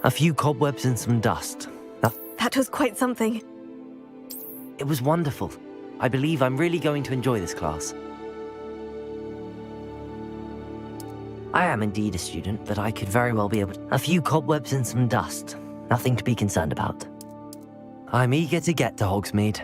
A few cobwebs and some dust. That was quite something. It was wonderful. I believe I'm really going to enjoy this class. I am indeed a student, but I could very well be able to... A few cobwebs and some dust. Nothing to be concerned about. I'm eager to get to Hogsmeade.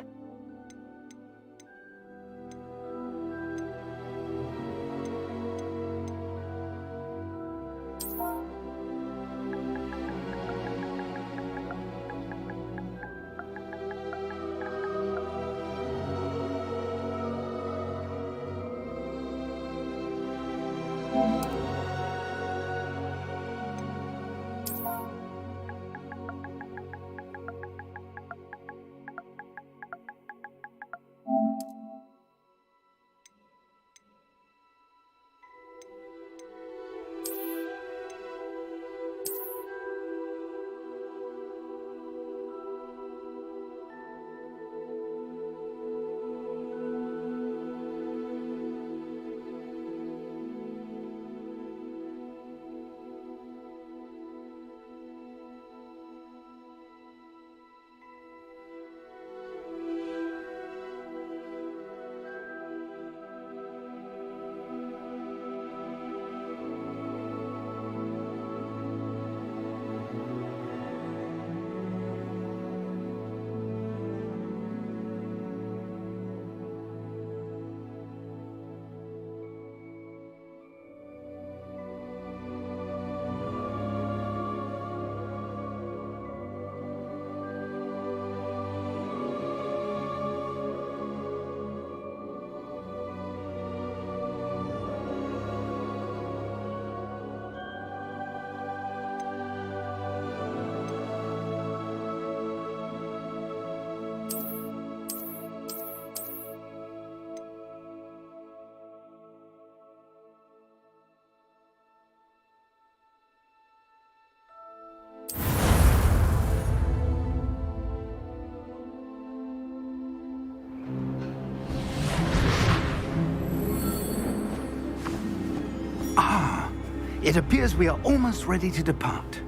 It appears we are almost ready to depart.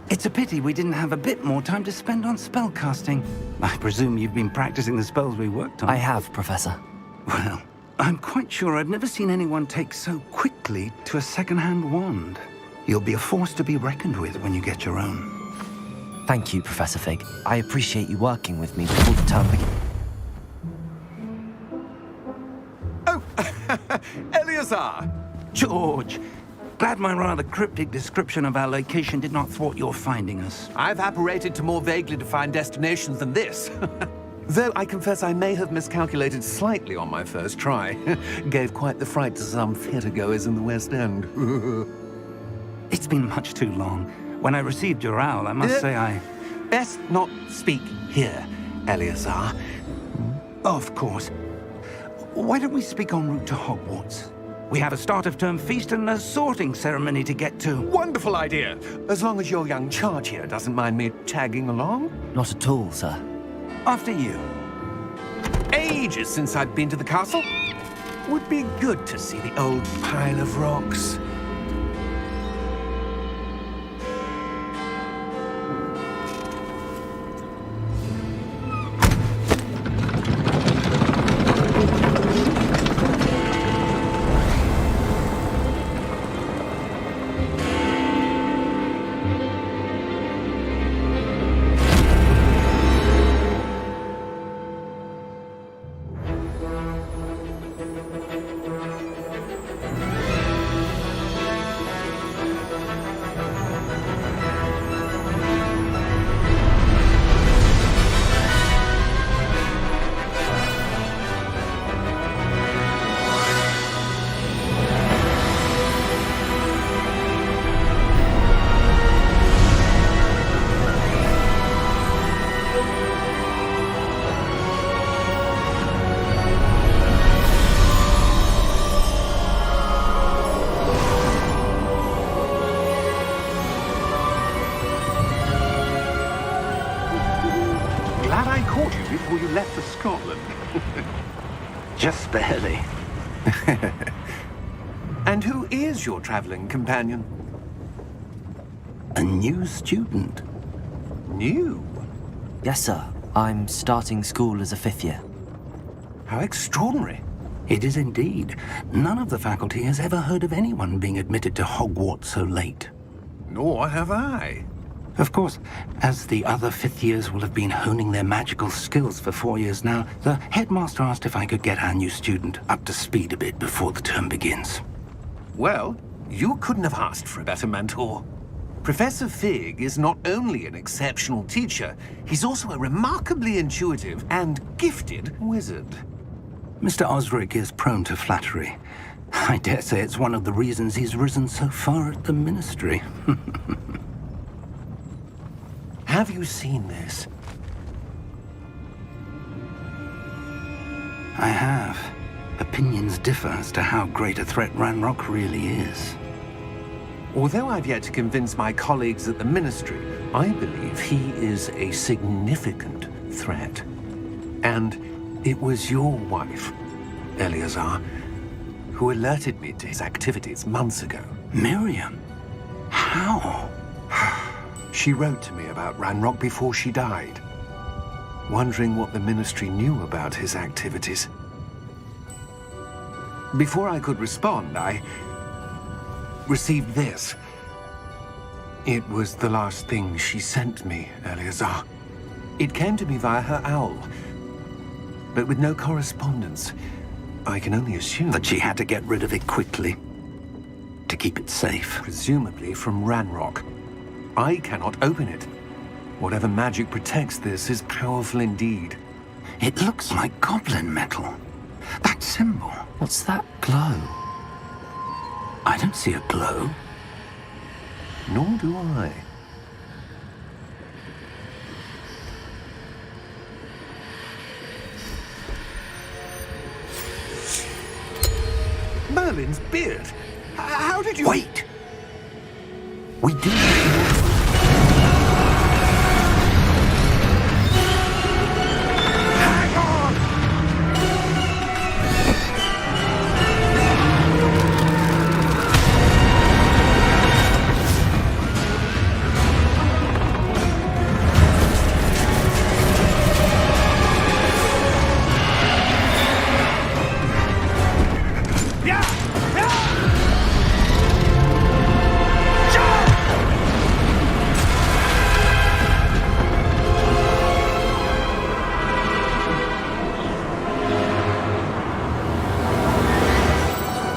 It's a pity we didn't have a bit more time to spend on spellcasting. I presume you've been practicing the spells we worked on. I have, Professor. Well, I'm quite sure I've never seen anyone take so quickly to a second-hand wand. You'll be a force to be reckoned with when you get your own. Thank you, Professor Fig. I appreciate you working with me before the term begins. Oh, Eleazar! George, glad my rather cryptic description of our location did not thwart your finding us. I've apparated to more vaguely defined destinations than this. Though I confess I may have miscalculated slightly on my first try. Gave quite the fright to some theatre-goers in the West End. It's been much too long. When I received your owl, I must say I... Best not speak here, Eleazar. Of course. Why don't we speak en route to Hogwarts? We have a start-of-term feast and a sorting ceremony to get to. Wonderful idea! As long as your young charge here doesn't mind me tagging along. Not at all, sir. After you. Ages since I've been to the castle. Would be good to see the old pile of rocks. Before you left for Scotland. Just barely. And who is your traveling companion? A new student? New? Yes, sir. I'm starting school as a 5th year. How extraordinary. It is indeed. None of the faculty has ever heard of anyone being admitted to Hogwarts so late. Nor have I. Of course, as the other 5th years will have been honing their magical skills for 4 years now, the headmaster asked if I could get our new student up to speed a bit before the term begins. Well, you couldn't have asked for a better mentor. Professor Fig is not only an exceptional teacher, he's also a remarkably intuitive and gifted wizard. Mr. Osric is prone to flattery. I dare say it's one of the reasons he's risen so far at the Ministry. Have you seen this? I have. Opinions differ as to how great a threat Ranrock really is. Although I've yet to convince my colleagues at the Ministry, I believe he is a significant threat. And it was your wife, Eleazar, who alerted me to his activities months ago. Miriam? How? She wrote to me about Ranrock before she died, wondering what the Ministry knew about his activities. Before I could respond, I received this. It was the last thing she sent me, Eleazar. It came to me via her owl, but with no correspondence. I can only assume That she had to get rid of it quickly, to keep it safe. presumably from Ranrock. I cannot open it. Whatever magic protects this is powerful indeed. It looks like goblin metal. That symbol. What's that glow? I don't see a glow. Nor do I. Merlin's beard. How did you... Wait! We do. Hang on!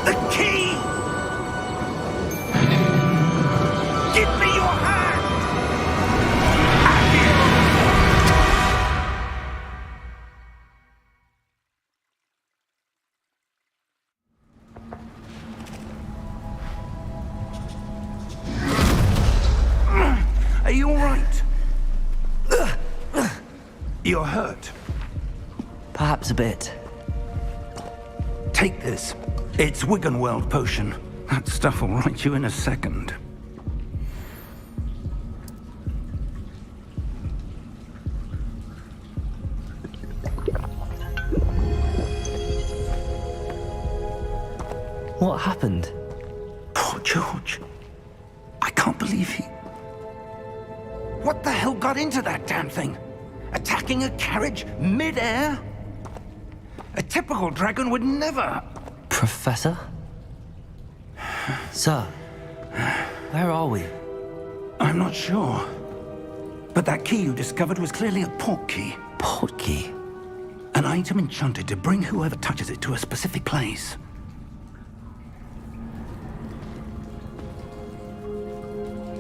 The key! Give me your hand! Are you all right? You're hurt. Perhaps a bit. Take this. It's Wiggenweld potion. That stuff will right you in a second. What happened? Poor George. I can't believe he... What the hell got into that damn thing? Attacking a carriage mid-air? A typical dragon would never... Professor? Sir, where are we? I'm not sure. But that key you discovered was clearly a port key. Port key? An item enchanted to bring whoever touches it to a specific place.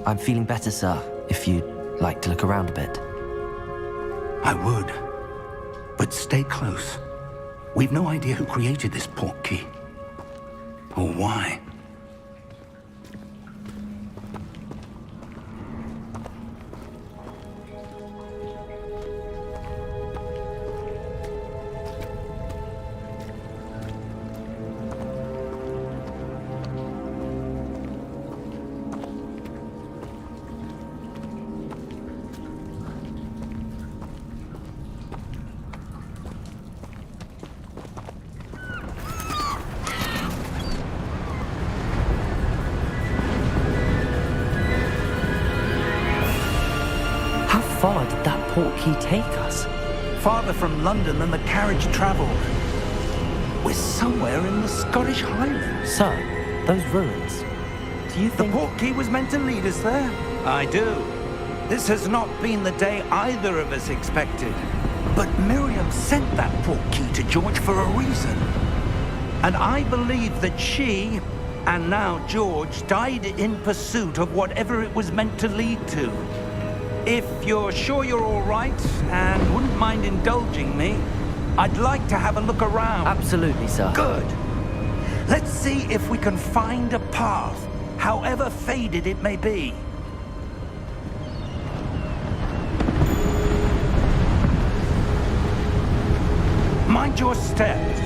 I'm feeling better, sir, if you'd like to look around a bit. I would. But stay close. We've no idea who created this port key. Or why. far did that portkey take us? Farther from London than the carriage travelled. We're somewhere in the Scottish Highlands. Sir, those ruins. Do you The think... portkey was meant to lead us there? I do. This has not been the day either of us expected. But Miriam sent that portkey to George for a reason. And I believe that she, and now George, died in pursuit of whatever it was meant to lead to. If you're sure you're all right, and wouldn't mind indulging me, I'd like to have a look around. Absolutely, sir. Good. Let's see if we can find a path, however faded it may be. Mind your step.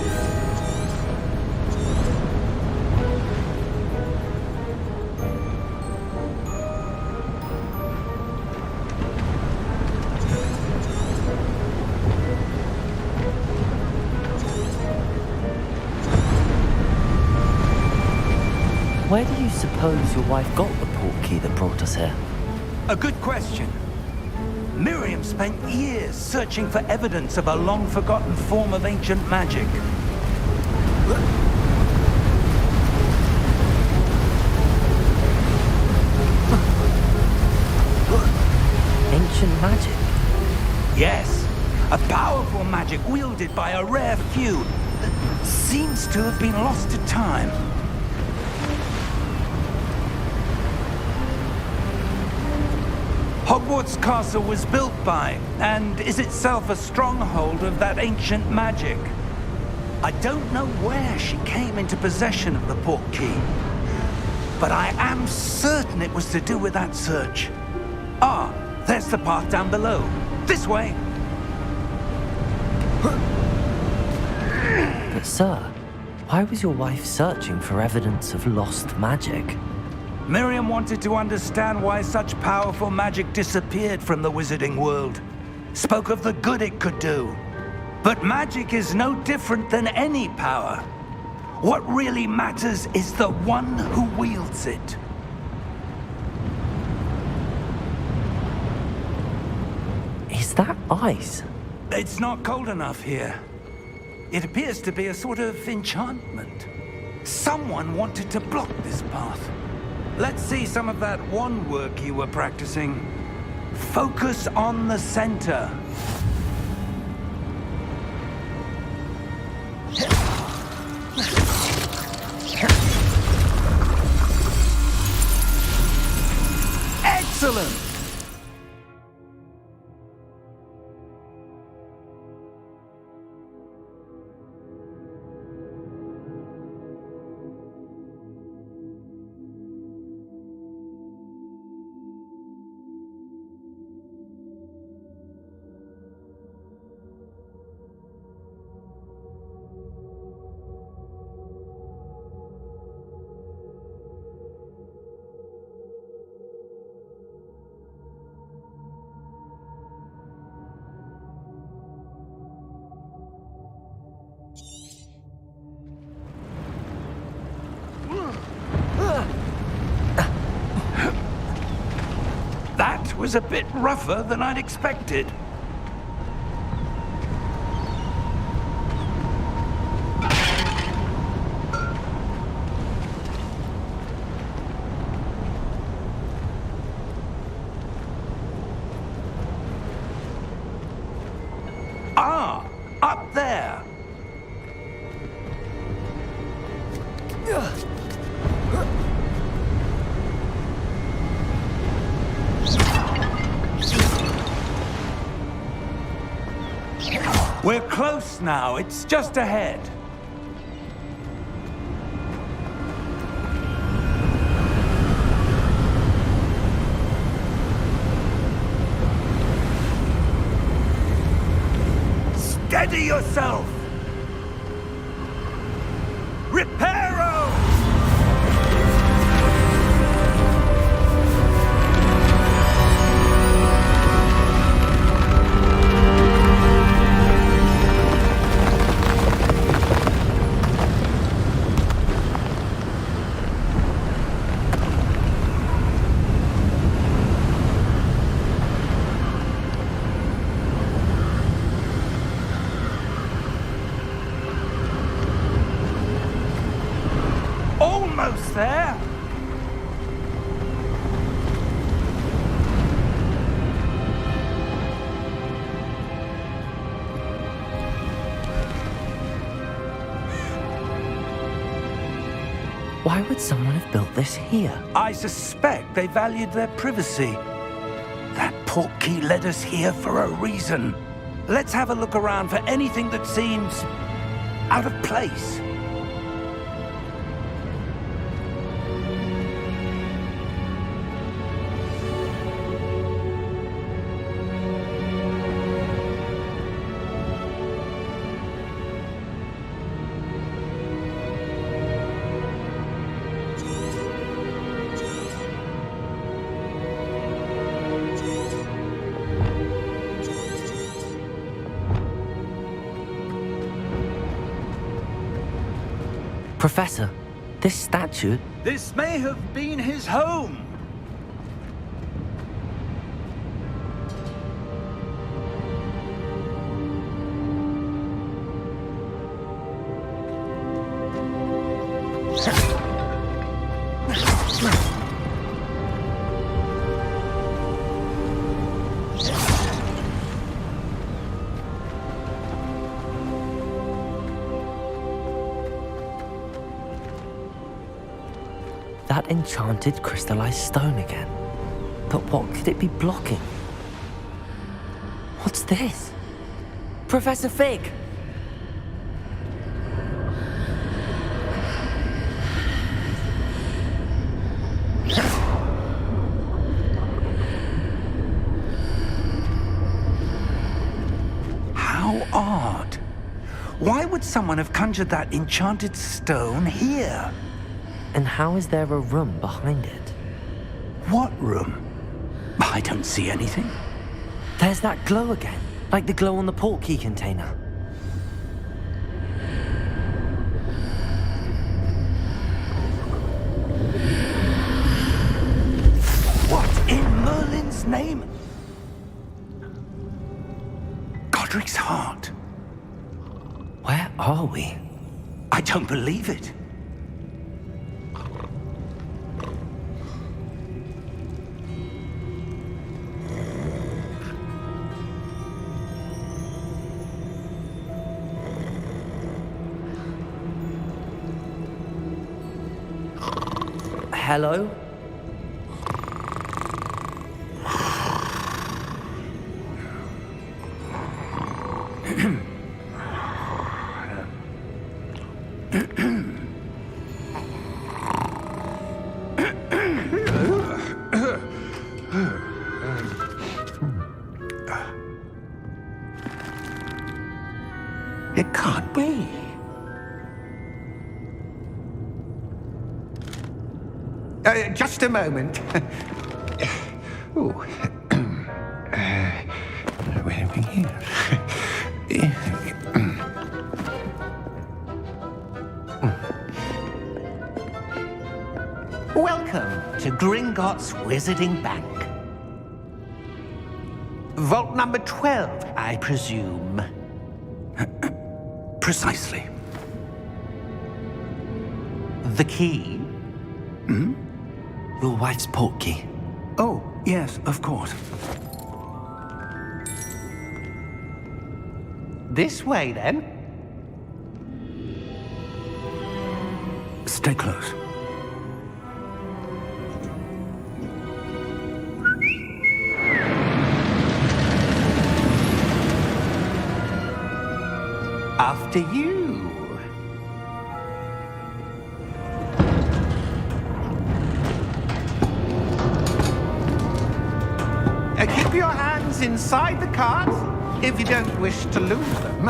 Where do you suppose your wife got the portkey that brought us here? A good question. Miriam spent years searching for evidence of a long-forgotten form of ancient magic. Ancient magic? Yes, a powerful magic wielded by a rare few that seems to have been lost to time. Hogwarts Castle was built by, and is itself a stronghold of that ancient magic. I don't know where she came into possession of the portkey, but I am certain it was to do with that search. Ah, there's the path down below. This way. But sir, why was your wife searching for evidence of lost magic? Miriam wanted to understand why such powerful magic disappeared from the wizarding world. Spoke of the good it could do. But magic is no different than any power. What really matters is the one who wields it. Is that ice? It's not cold enough here. It appears to be a sort of enchantment. Someone wanted to block this path. Let's see some of that wand work you were practicing. Focus on the center. Excellent! That was a bit rougher than I'd expected. Ah, up there. We're close now. It's just ahead. Steady yourself! Reparo! there? Why would someone have built this here? I suspect they valued their privacy. That portkey led us here for a reason. Let's have a look around for anything that seems out of place. Professor, this statue... This may have been his home. That enchanted crystallized stone again. But what could it be blocking? What's this? Professor Fig! How odd. Why would someone have conjured that enchanted stone here? And how is there a room behind it? What room? I don't see anything. There's that glow again, like the glow on the portkey container. What in Merlin's name? Godric's heart. Where are we? I don't believe it. Hello? It can't be. Just a moment. Oh. Where are we here? Welcome to Gringotts Wizarding Bank. Vault number 12, I presume. Precisely. The key? Your wife's portkey. Oh, yes, of course. This way, then. Stay close. After you. Keep your hands inside the cart if you don't wish to lose them.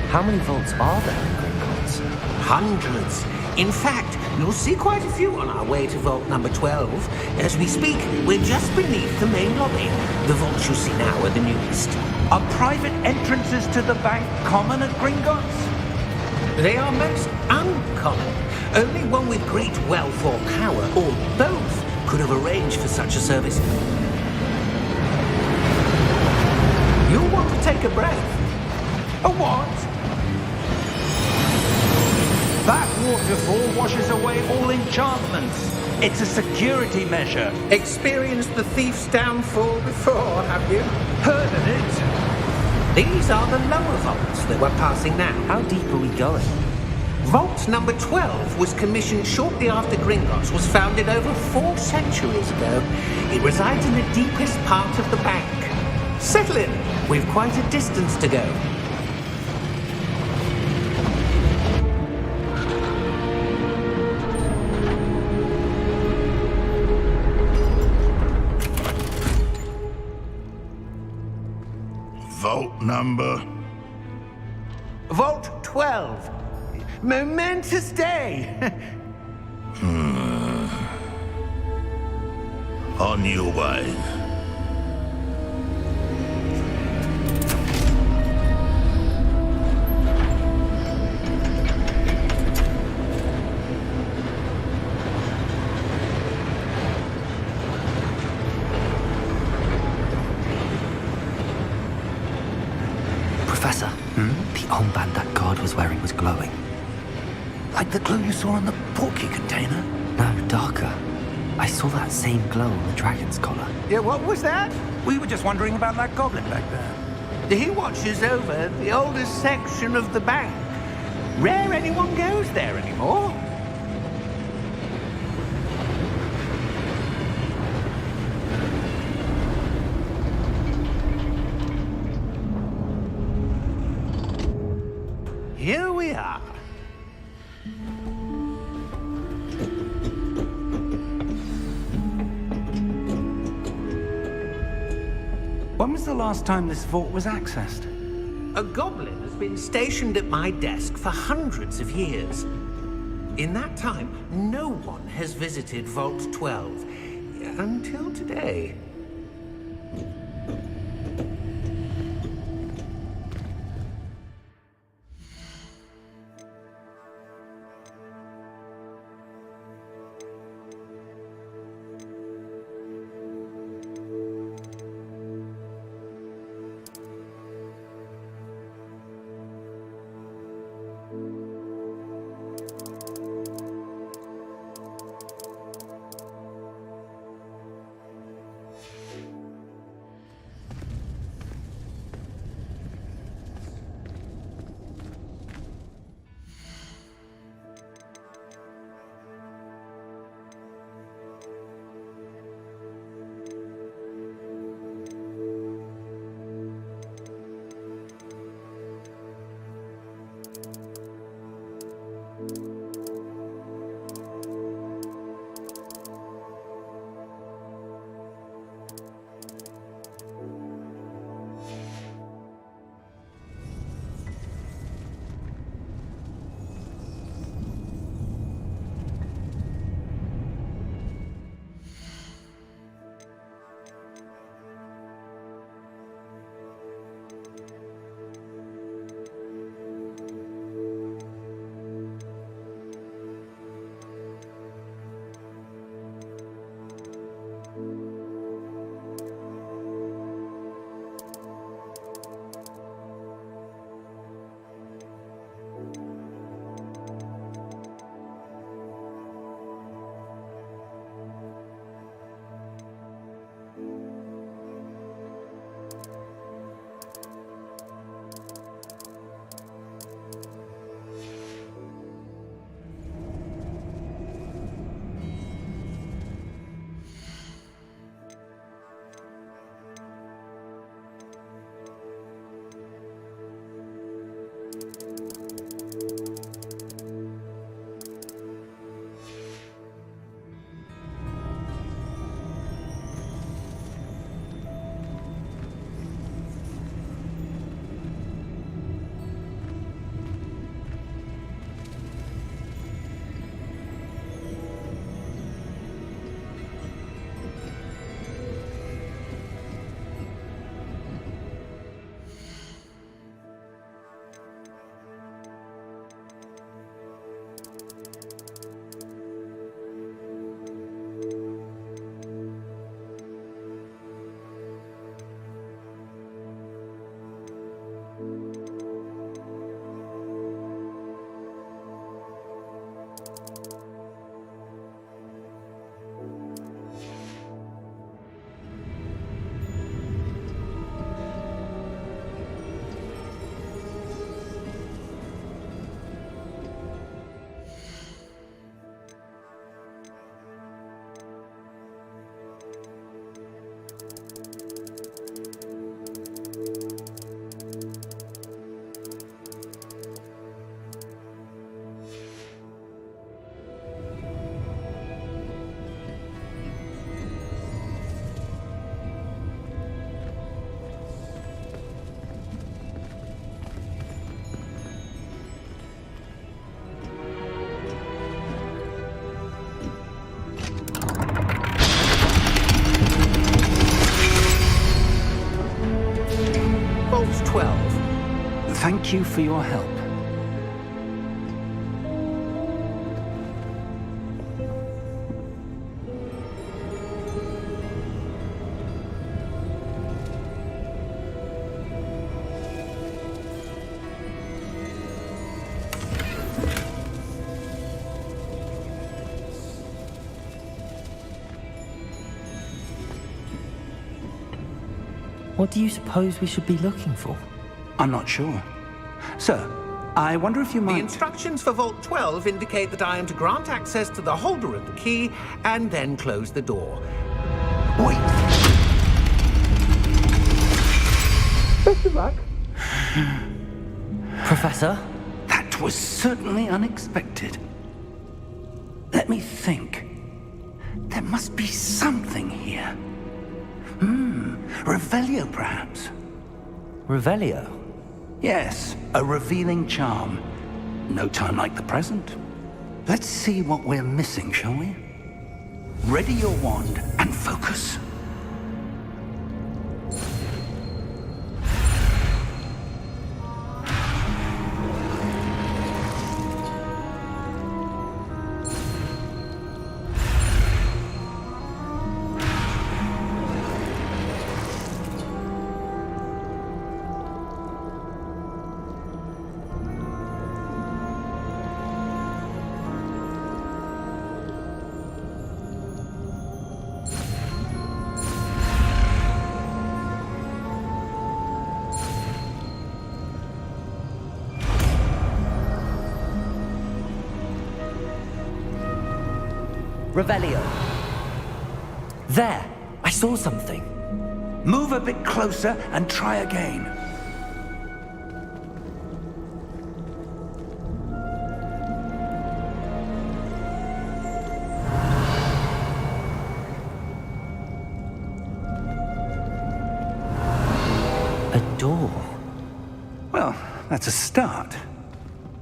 How many vaults are there in Gringotts? Hundreds. In fact, you'll see quite a few on our way to vault number 12. As we speak, we're just beneath the main lobby. The vaults you see now are the newest. Are private entrances to the bank common at Gringotts? They are most uncommon. Only one with great wealth or power, or both, could have arranged for such a service. You'll want to take a breath. A what? That waterfall washes away all enchantments. It's a security measure. Experienced the thief's downfall before, have you? Heard of it? These are the lower vaults that we're passing now. How deep are we going? Vault number 12 was commissioned shortly after Gringotts was founded over 4 centuries ago. It resides in the deepest part of the bank. Settle in. We've quite a distance to go. Vault number? Vault 12. Momentous day. On your way. Professor, the armband that guard was wearing was glowing. Like the glow you saw on the porky container? No, darker. I saw that same glow on the dragon's collar. Yeah, what was that? We were just wondering about that goblin back there. He watches over the oldest section of the bank. Rare anyone goes there anymore. Here we are. When was the last time this vault was accessed? A goblin has been stationed at my desk for hundreds of years. In that time, no one has visited Vault 12 until today. thank you for your help. What do you suppose we should be looking for? I'm not sure. Sir, I wonder if you The might... instructions for Vault 12 indicate that I am to grant access to the holder of the key and then close the door. Wait! Best of luck. Professor? That was certainly unexpected. Let me think. There must be something here. Revelio, perhaps? Revelio? Yes, a revealing charm. No time like the present. Let's see what we're missing, shall we? Ready your wand and focus. Revelio. There! I saw something. Move a bit closer and try again. A door. Well, that's a start.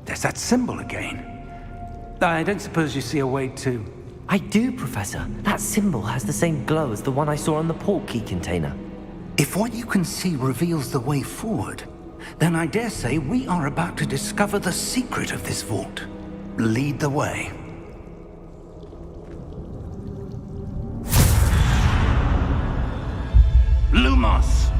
There's that symbol again. I don't suppose you see a way to... I do, Professor. That symbol has the same glow as the one I saw on the port key container. If what you can see reveals the way forward, then I dare say we are about to discover the secret of this vault. Lead the way. Lumos!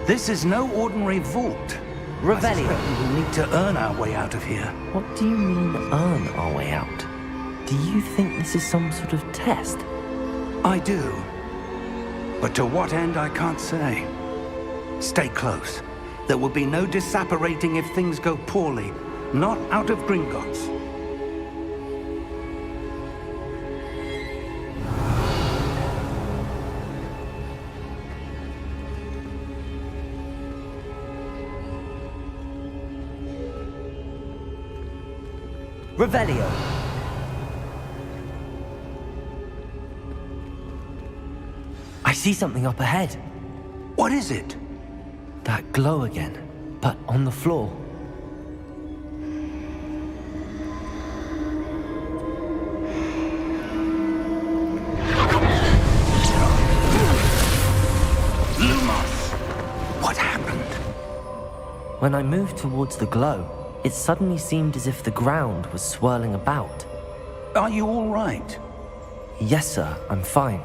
This is no ordinary vault. I suspect Revelio. we will need to earn our way out of here. What do you mean, earn our way out? Do you think this is some sort of test? I do. But to what end, I can't say. Stay close. There will be no disapparating if things go poorly. Not out of Gringotts. Revelio. I see something up ahead. What is it? That glow again, but on the floor. Lumos! What happened? When I moved towards the glow, it suddenly seemed as if the ground was swirling about. Are you all right? Yes, sir, I'm fine.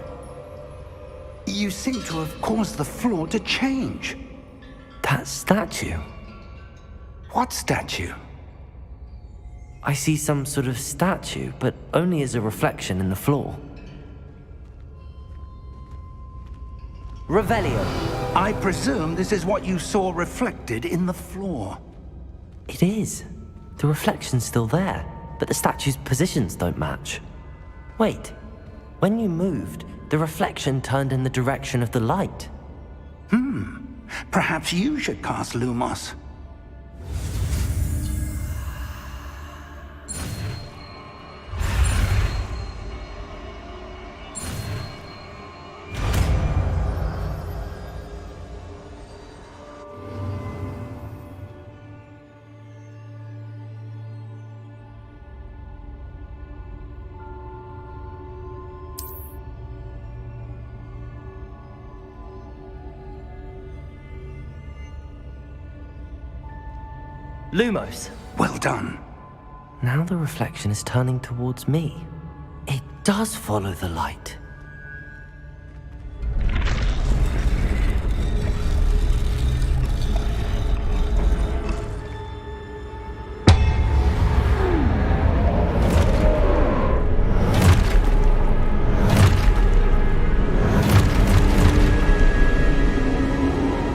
You seem to have caused the floor to change. That statue. What statue? I see some sort of statue, but only as a reflection in the floor. Revelio. I presume this is what you saw reflected in the floor. It is. The reflection's still there, but the statue's positions don't match. Wait. When you moved, the reflection turned in the direction of the light. Perhaps you should cast Lumos. Lumos. Well done. Now the reflection is turning towards me. It does follow the light.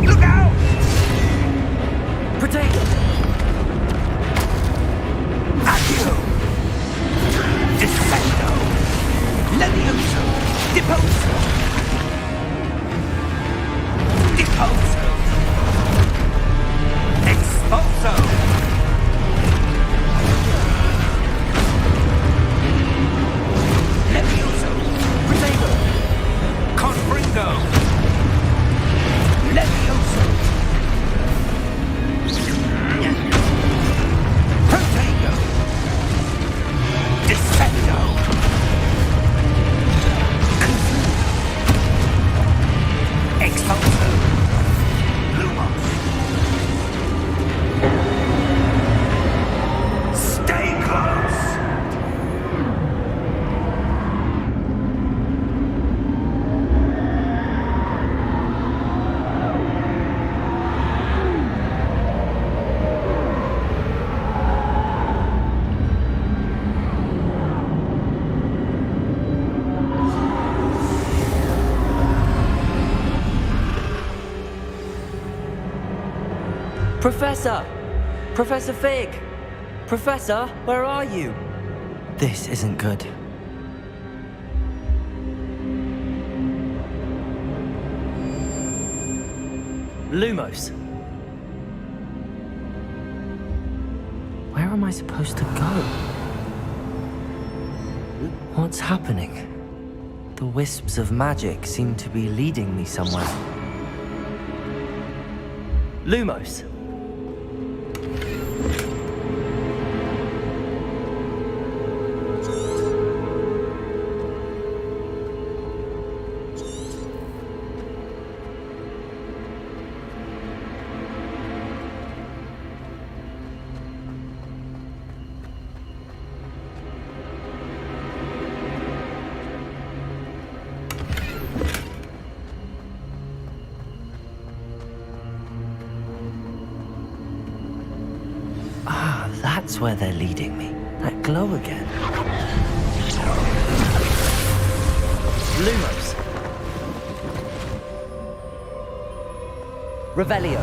Look out! Protego! Accio! Dissecto! Levioso! Deposo! Deposo! Expulso! Levioso! Protego! Confringo! Levioso! Protego! Dissecto! Expulso! Lumos! Stay close! Professor! Professor Fig! Professor, where are you? This isn't good. Lumos. Where am I supposed to go? What's happening? The wisps of magic seem to be leading me somewhere. Lumos. That's where they're leading me. That glow again. Lumos. Revelio.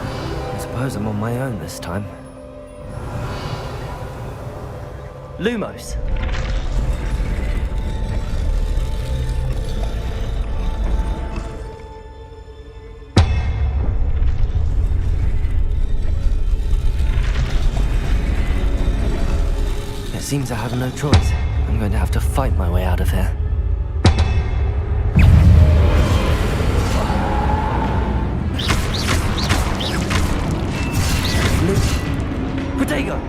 I suppose I'm on my own this time. Lumos. It seems I have no choice. I'm going to have to fight my way out of here. Protego!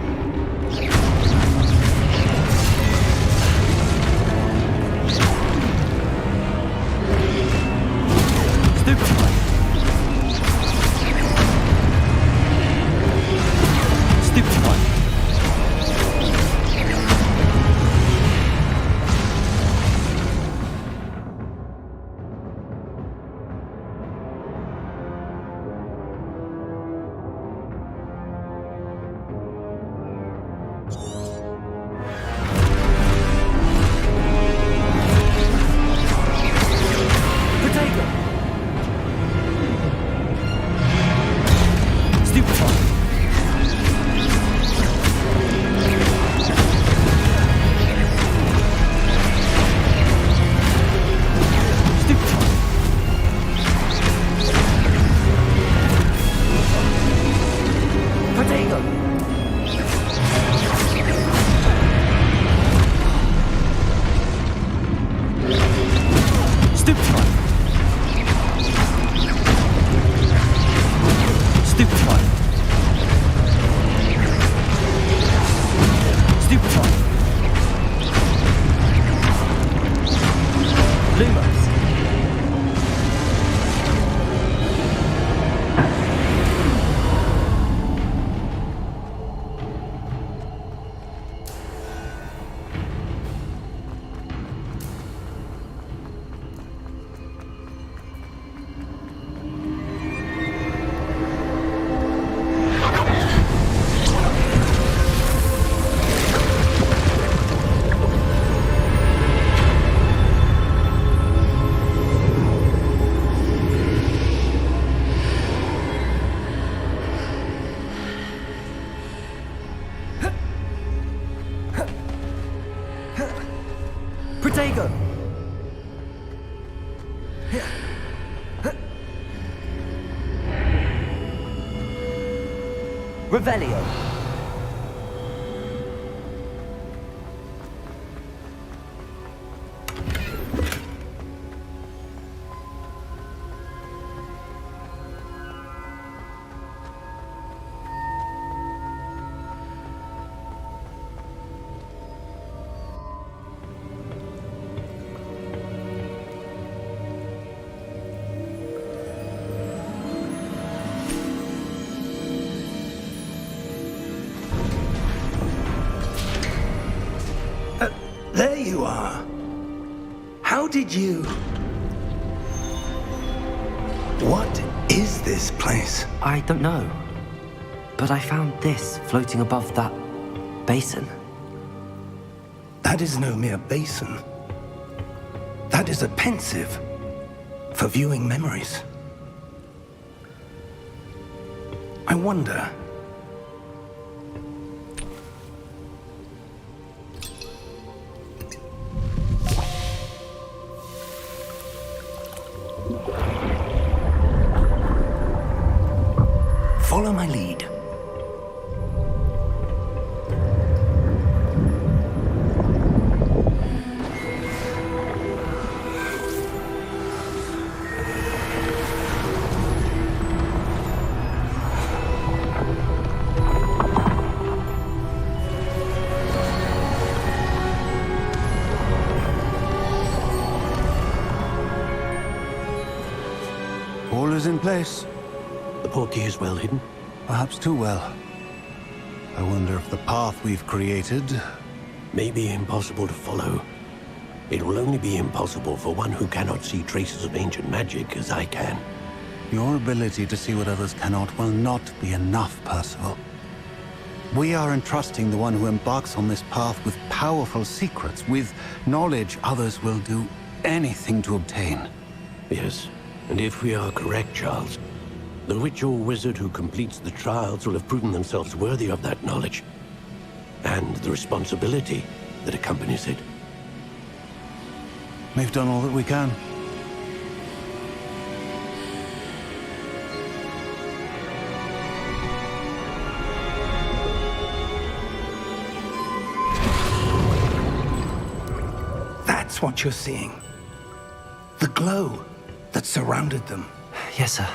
Stupefy! Stupefy! Protego! Revelio! There you are. How did you... What is this place? I don't know. But I found this floating above that basin. That is no mere basin. That is a pensive for viewing memories. I wonder... Follow my lead. All is in place. The portkey is well hidden. Perhaps too well. I wonder if the path we've created... May be impossible to follow. It will only be impossible for one who cannot see traces of ancient magic as I can. Your ability to see what others cannot will not be enough, Percival. We are entrusting the one who embarks on this path with powerful secrets, with knowledge others will do anything to obtain. Yes, and if we are correct, Charles, the witch or wizard who completes the trials will have proven themselves worthy of that knowledge, and the responsibility that accompanies it. We've done all that we can. That's what you're seeing. The glow that surrounded them. Yes, sir.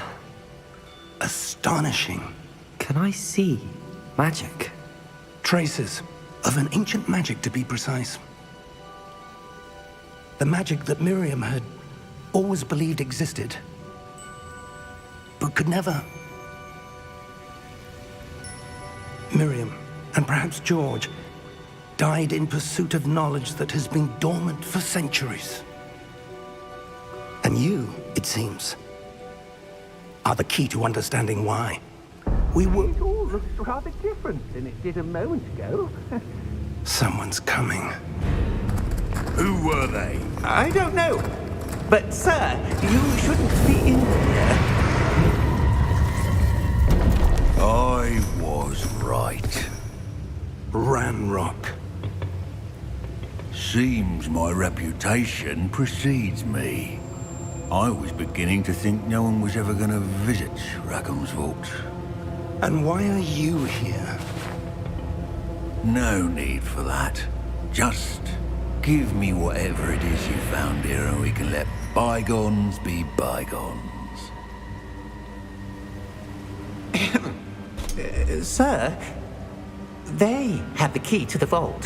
Astonishing. Can I see magic? Traces of an ancient magic, to be precise. The magic that Miriam had always believed existed, but could never. Miriam, and perhaps George, died in pursuit of knowledge that has been dormant for centuries. And you, it seems, are the key to understanding why. We were... It all looks rather different than it did a moment ago. Someone's coming. Who were they? I don't know. But, sir, you shouldn't be in here. I was right. Ranrock. Seems my reputation precedes me. I was beginning to think no one was ever going to visit Rackham's vault. And why are you here? No need for that. Just give me whatever it is you found here and we can let bygones be bygones. Sir, they have the key to the vault.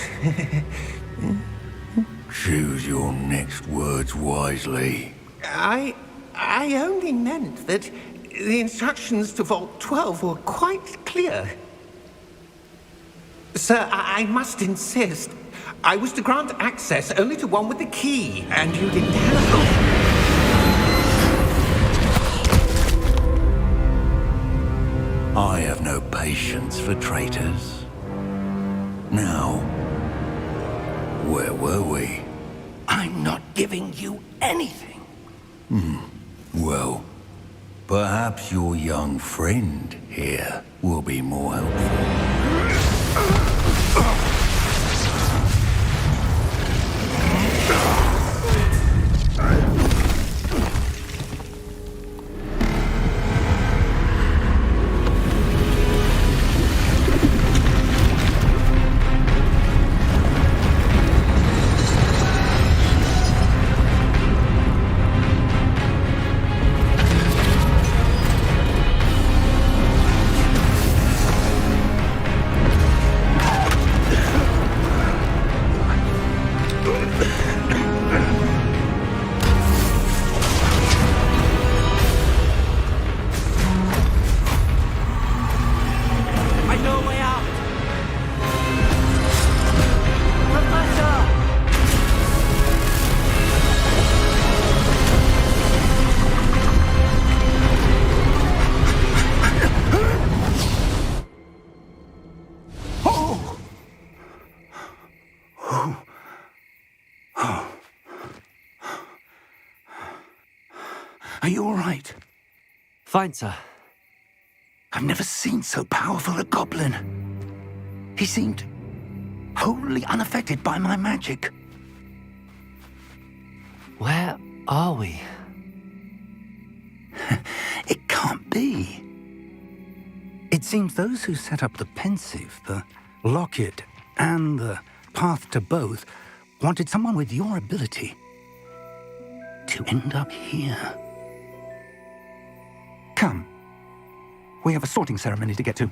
Choose your next words wisely. I only meant that the instructions to Vault 12 were quite clear. Sir, I must insist. I was to grant access only to one with the key, and you didn't have it. I have no patience for traitors. Now, where were we? I'm not giving you anything. Well, perhaps your young friend here will be more helpful. Are you all right? Fine, sir. I've never seen so powerful a goblin. He seemed wholly unaffected by my magic. Where are we? It can't be. It seems those who set up the pensive, the locket, and the path to both wanted someone with your ability to end up here. Come. We have a sorting ceremony to get to.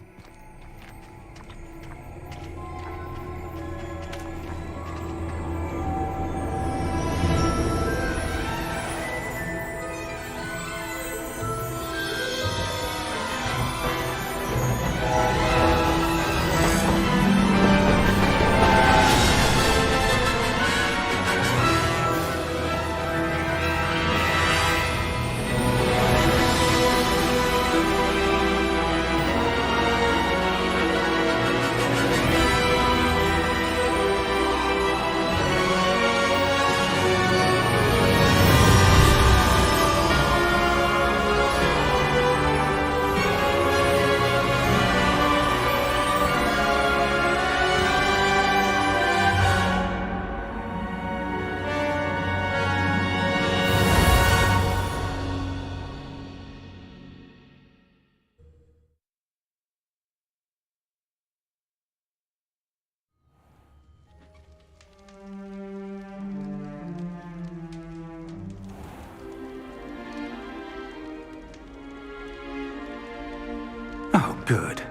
Oh, good.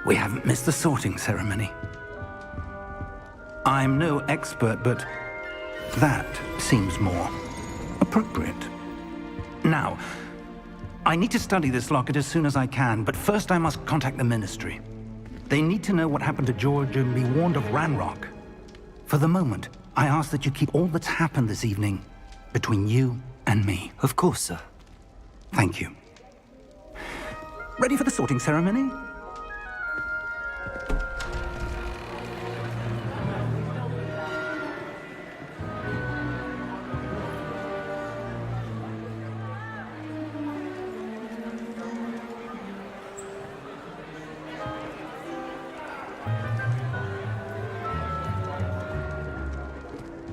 We haven't missed the sorting ceremony. I'm no expert, but that seems more appropriate. Now, I need to study this locket as soon as I can, but first I must contact the Ministry. They need to know what happened to George and be warned of Ranrock. For the moment, I ask that you keep all that's happened this evening between you and me. Of course, sir. Thank you. Ready for the sorting ceremony?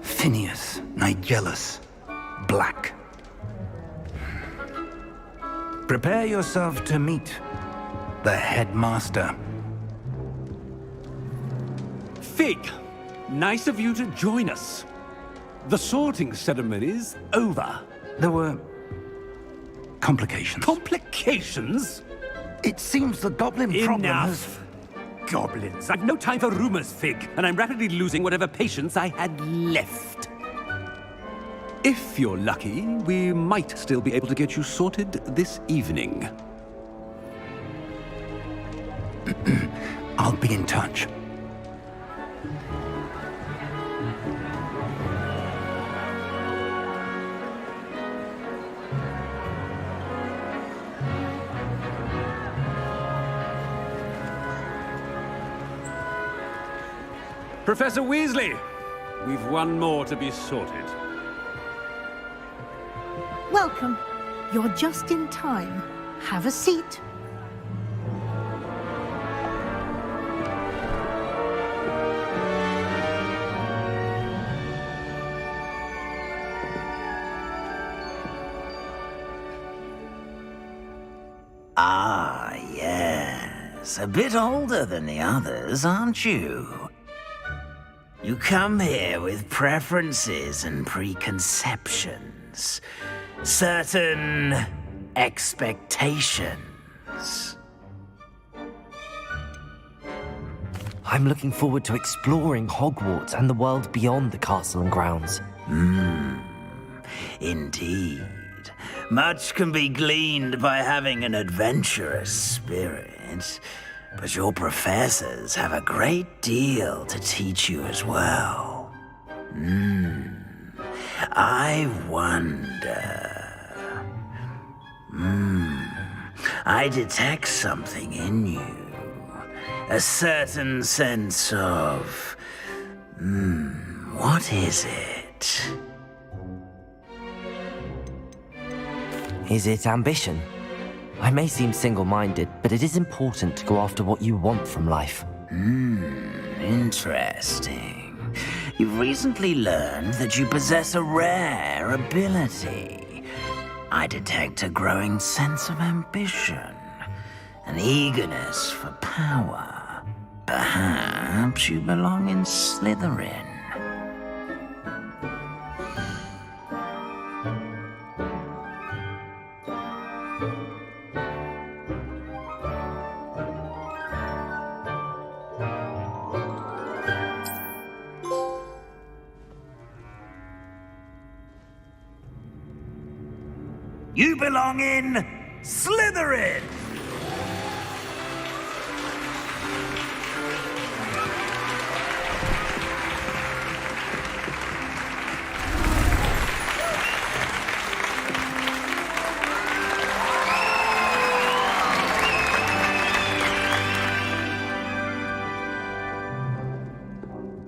Phineas, Nigellus, Black. Prepare yourself to meet the headmaster. Fig, nice of you to join us. The sorting ceremony's over. There were complications. Complications? It seems the goblin problem has... Enough! Goblins. I've no time for rumors, Fig, and I'm rapidly losing whatever patience I had left. If you're lucky, we might still be able to get you sorted this evening. I'll be in touch. Professor Weasley, we've one more to be sorted. Welcome. You're just in time. Have a seat. Ah, yes. A bit older than the others, aren't you? You come here with preferences and preconceptions. Certain expectations. I'm looking forward to exploring Hogwarts and the world beyond the castle and grounds. Indeed. Much can be gleaned by having an adventurous spirit, but your professors have a great deal to teach you as well. I wonder... I detect something in you. A certain sense of... what is it? Is it ambition? I may seem single-minded, but it is important to go after what you want from life. Interesting. You've recently learned that you possess a rare ability. I detect a growing sense of ambition, an eagerness for power. Perhaps you belong in Slytherin. You belong in Slytherin!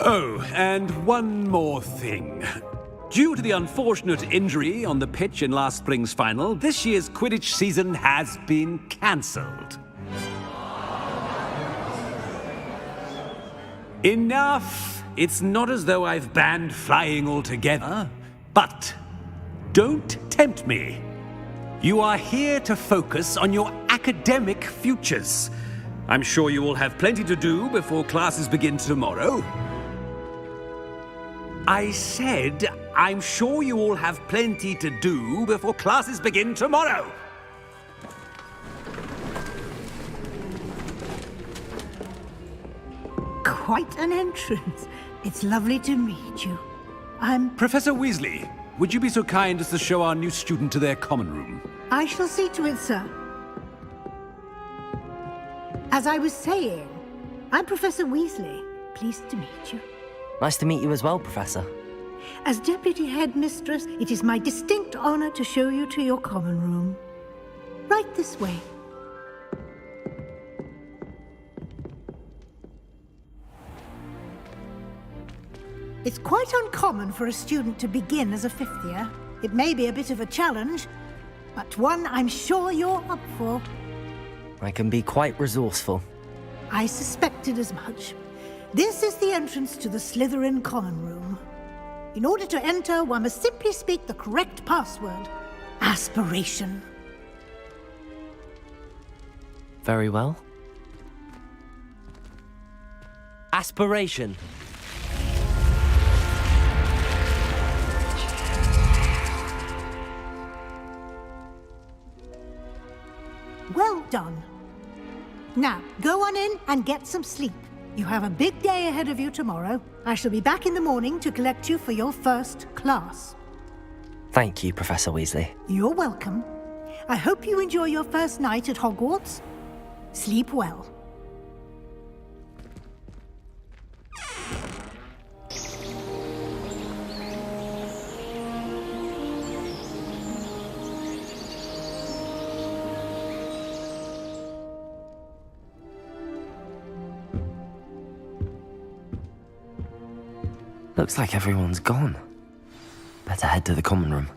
Oh, and one more thing. Due to the unfortunate injury on the pitch in last spring's final, this year's Quidditch season has been cancelled. Enough! It's not as though I've banned flying altogether. But don't tempt me. You are here to focus on your academic futures. I'm sure you will have plenty to do before classes begin tomorrow. I said, I'm sure you all have plenty to do before classes begin tomorrow. Quite an entrance. It's lovely to meet you. Professor Weasley, would you be so kind as to show our new student to their common room? I shall see to it, sir. As I was saying, I'm Professor Weasley. Pleased to meet you. Nice to meet you as well, Professor. As Deputy Headmistress, it is my distinct honor to show you to your common room. Right this way. It's quite uncommon for a student to begin as a fifth year. It may be a bit of a challenge, but one I'm sure you're up for. I can be quite resourceful. I suspected as much. This is the entrance to the Slytherin common room. In order to enter, one must simply speak the correct password. Aspiration. Very well. Aspiration. Well done. Now, go on in and get some sleep. You have a big day ahead of you tomorrow. I shall be back in the morning to collect you for your first class. Thank you, Professor Weasley. You're welcome. I hope you enjoy your first night at Hogwarts. Sleep well. Looks like everyone's gone. Better head to the common room.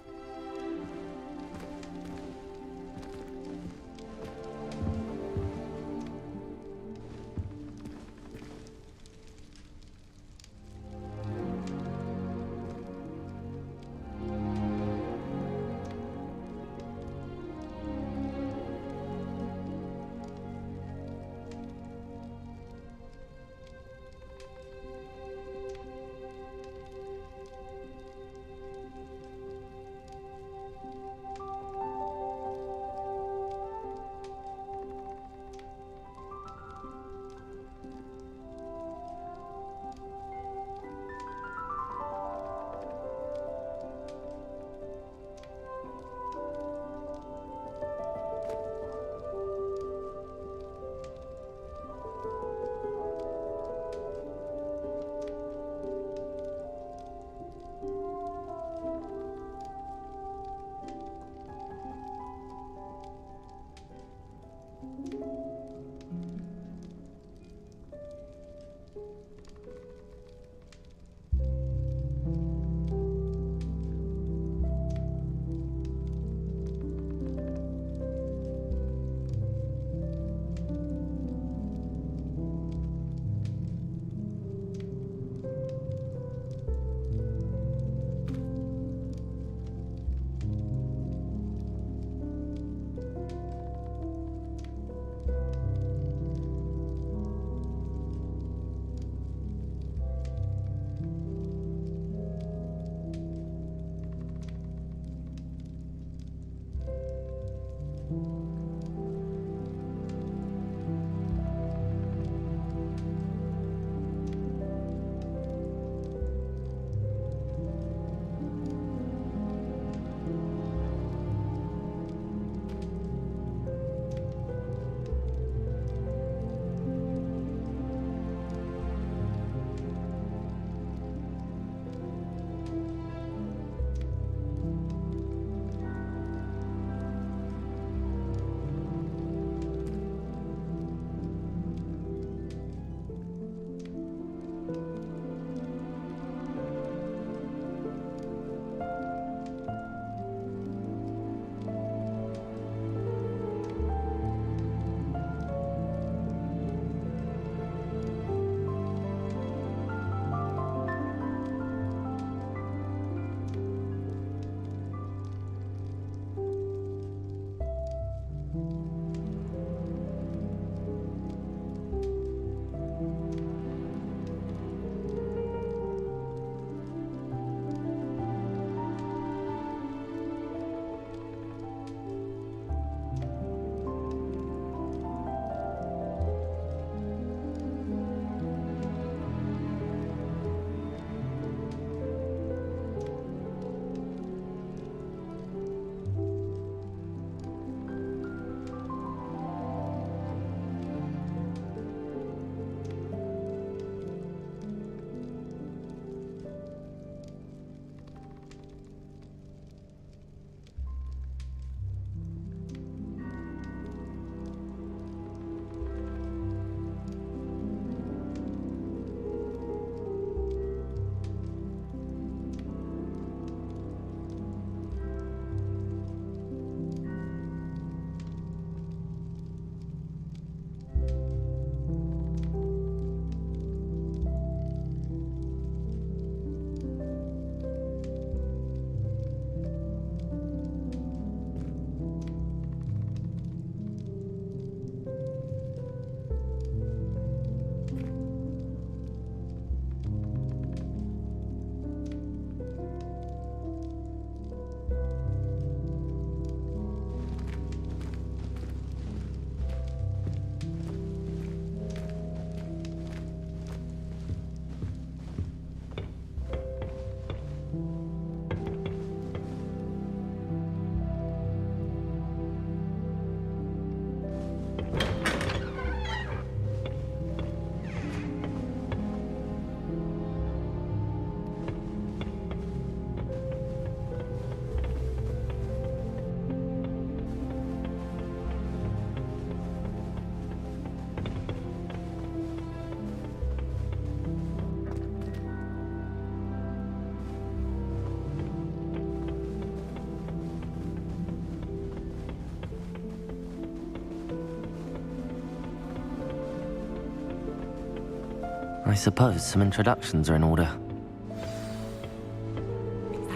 I suppose some introductions are in order.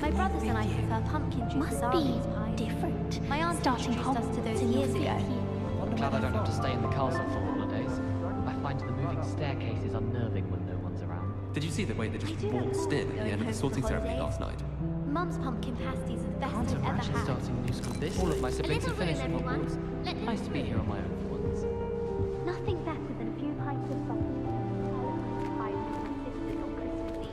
My brothers and I prefer pumpkin juice. Must be different. My aunt starting Hogwarts to those years ago. I'm glad I don't have to stay in the castle for holidays. I find the moving staircases unnerving when no one's around. Did you see the way they just waltzed in at the end of the sorting ceremony last night? Mum's pumpkin pasties are the best Aunt I've and ever Ratchet had. starting a new school this All of my siblings have finished at Hogwarts. Nice to be here on my own for once. Nothing better than a few pints of butter. I love my sisters on Christmas Eve.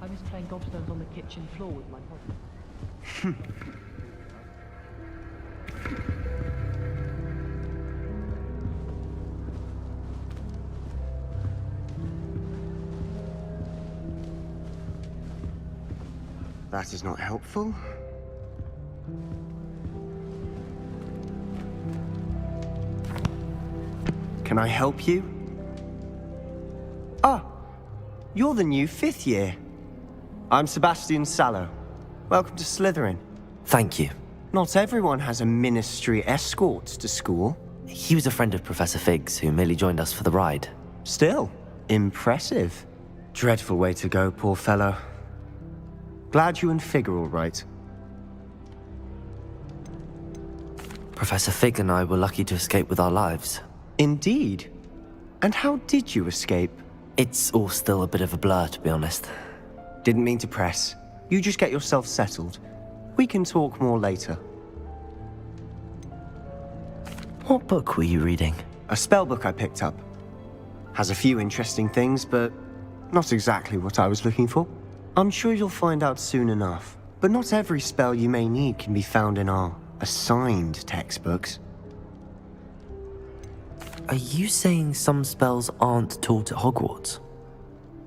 I miss playing gobstones on the kitchen floor with my mum. That is not helpful. Can I help you? Ah, you're the new 5th year. I'm Sebastian Sallow. Welcome to Slytherin. Thank you. Not everyone has a ministry escort to school. He was a friend of Professor Fig's who merely joined us for the ride. Still, impressive. Dreadful way to go, poor fellow. Glad you and Fig are all right. Professor Fig and I were lucky to escape with our lives. Indeed. And how did you escape? It's all still a bit of a blur, to be honest. Didn't mean to press. You just get yourself settled. We can talk more later. What book were you reading? A spell book I picked up. Has a few interesting things, but not exactly what I was looking for. I'm sure you'll find out soon enough. But not every spell you may need can be found in our assigned textbooks. Are you saying some spells aren't taught at Hogwarts?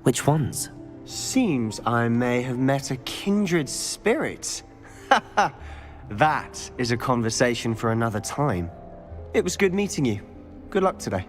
Which ones? Seems I may have met a kindred spirit. That is a conversation for another time. It was good meeting you. Good luck today.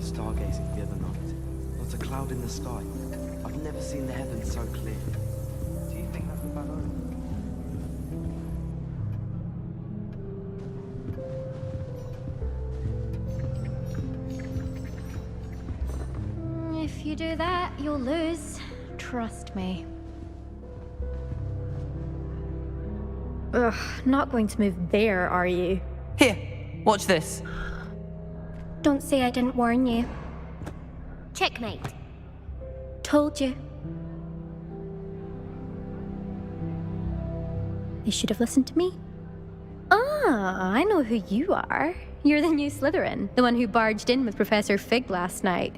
Stargazing the other night. Not a cloud in the sky. I've never seen the heavens so clear. Do you think that's a bad omen? If you do that, you'll lose. Trust me. Ugh, not going to move there, are you? Here, watch this. Don't say I didn't warn you. Checkmate. Told you. You should have listened to me. Ah, I know who you are. You're the new Slytherin, the one who barged in with Professor Fig last night.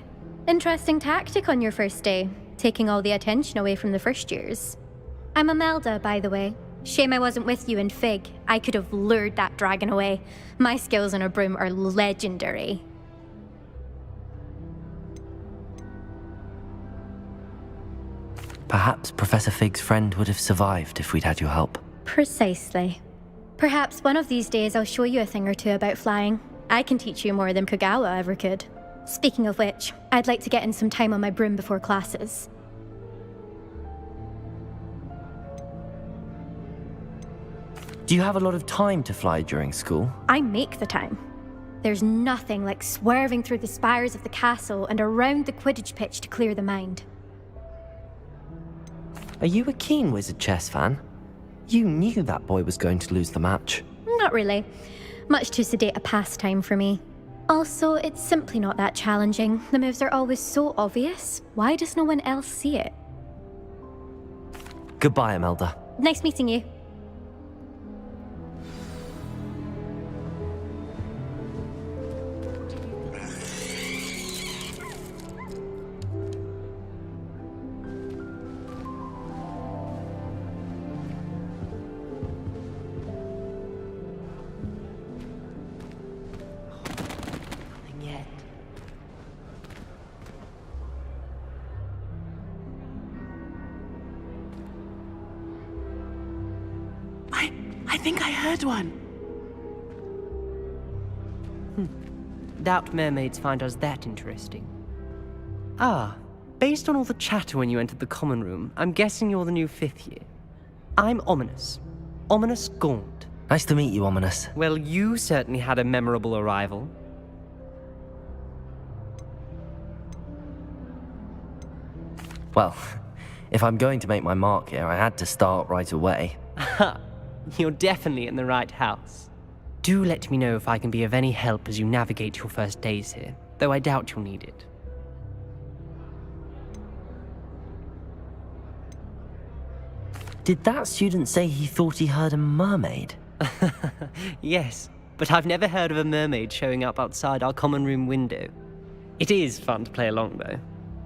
Interesting tactic on your first day, taking all the attention away from the first years. I'm Imelda, by the way. Shame I wasn't with you in Fig. I could have lured that dragon away. My skills on a broom are legendary. Perhaps Professor Fig's friend would have survived if we'd had your help. Precisely. Perhaps one of these days I'll show you a thing or two about flying. I can teach you more than Kogawa ever could. Speaking of which, I'd like to get in some time on my broom before classes. Do you have a lot of time to fly during school? I make the time. There's nothing like swerving through the spires of the castle and around the Quidditch pitch to clear the mind. Are you a keen Wizard chess fan? You knew that boy was going to lose the match. Not really. Much too sedate a pastime for me. Also, it's simply not that challenging. The moves are always so obvious. Why does no one else see it? Goodbye, Imelda. Nice meeting you. I think I heard one. Doubt mermaids find us that interesting. Ah, based on all the chatter when you entered the common room, I'm guessing you're the new 5th year. I'm Ominous. Ominous Gaunt. Nice to meet you, Ominous. Well, you certainly had a memorable arrival. Well, if I'm going to make my mark here, I had to start right away. Ha! You're definitely in the right house. Do let me know if I can be of any help as you navigate your first days here, though I doubt you'll need it. Did that student say he thought he heard a mermaid? Yes, but I've never heard of a mermaid showing up outside our common room window. It is fun to play along, though.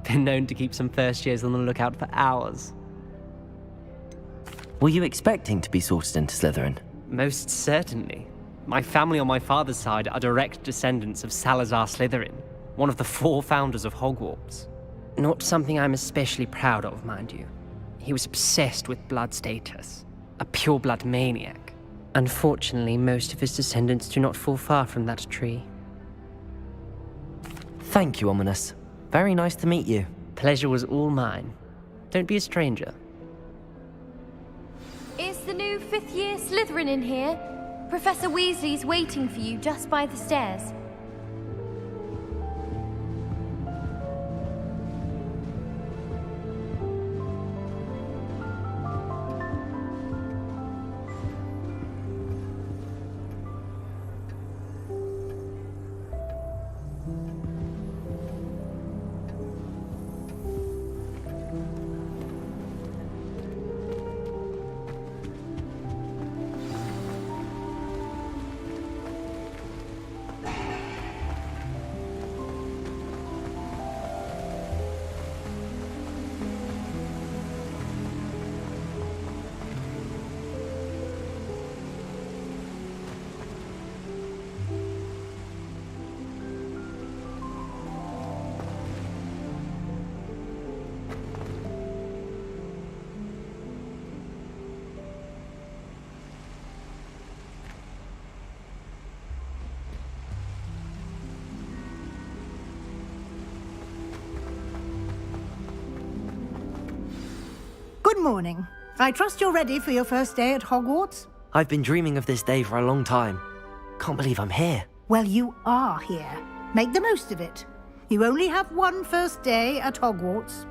Been known to keep some first years on the lookout for hours. Were you expecting to be sorted into Slytherin? Most certainly. My family on my father's side are direct descendants of Salazar Slytherin, one of the 4 founders of Hogwarts. Not something I'm especially proud of, mind you. He was obsessed with blood status, a pure-blood maniac. Unfortunately, most of his descendants do not fall far from that tree. Thank you, Ominous. Very nice to meet you. Pleasure was all mine. Don't be a stranger. Is the new 5th year Slytherin in here? Professor Weasley's waiting for you just by the stairs. Good morning. I trust you're ready for your first day at Hogwarts? I've been dreaming of this day for a long time. Can't believe I'm here. Well, you are here. Make the most of it. You only have one first day at Hogwarts.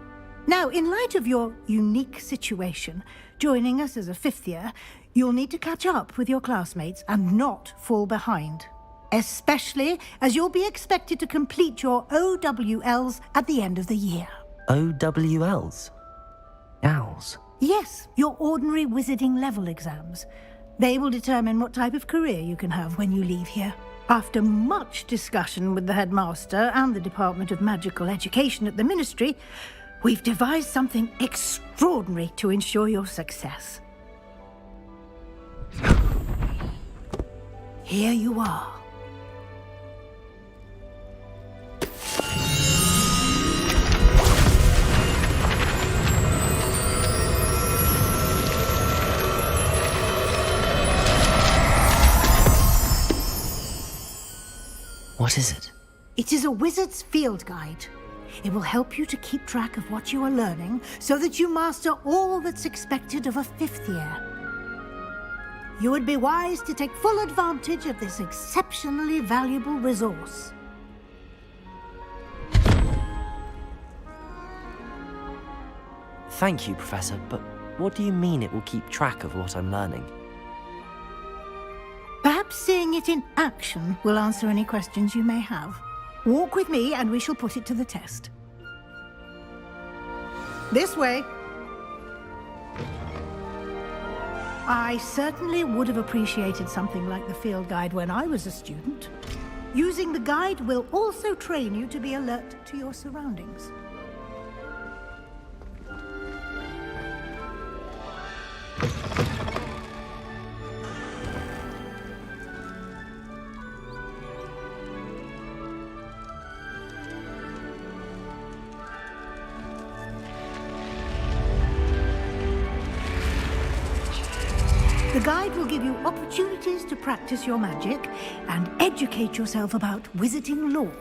Now, in light of your unique situation, joining us as a 5th year, you'll need to catch up with your classmates and not fall behind. Especially as you'll be expected to complete your OWLs at the end of the year. OWLs? Owls? Yes, your ordinary wizarding level exams. They will determine what type of career you can have when you leave here. After much discussion with the headmaster and the Department of Magical Education at the Ministry, we've devised something extraordinary to ensure your success. Here you are. What is it? It is a wizard's field guide. It will help you to keep track of what you are learning so that you master all that's expected of a 5th year. You would be wise to take full advantage of this exceptionally valuable resource. Thank you, Professor, but what do you mean it will keep track of what I'm learning? Perhaps seeing it in action will answer any questions you may have. Walk with me and we shall put it to the test. This way. I certainly would have appreciated something like the field guide when I was a student. Using the guide will also train you to be alert to your surroundings. The guide will give you opportunities to practice your magic and educate yourself about wizarding lore.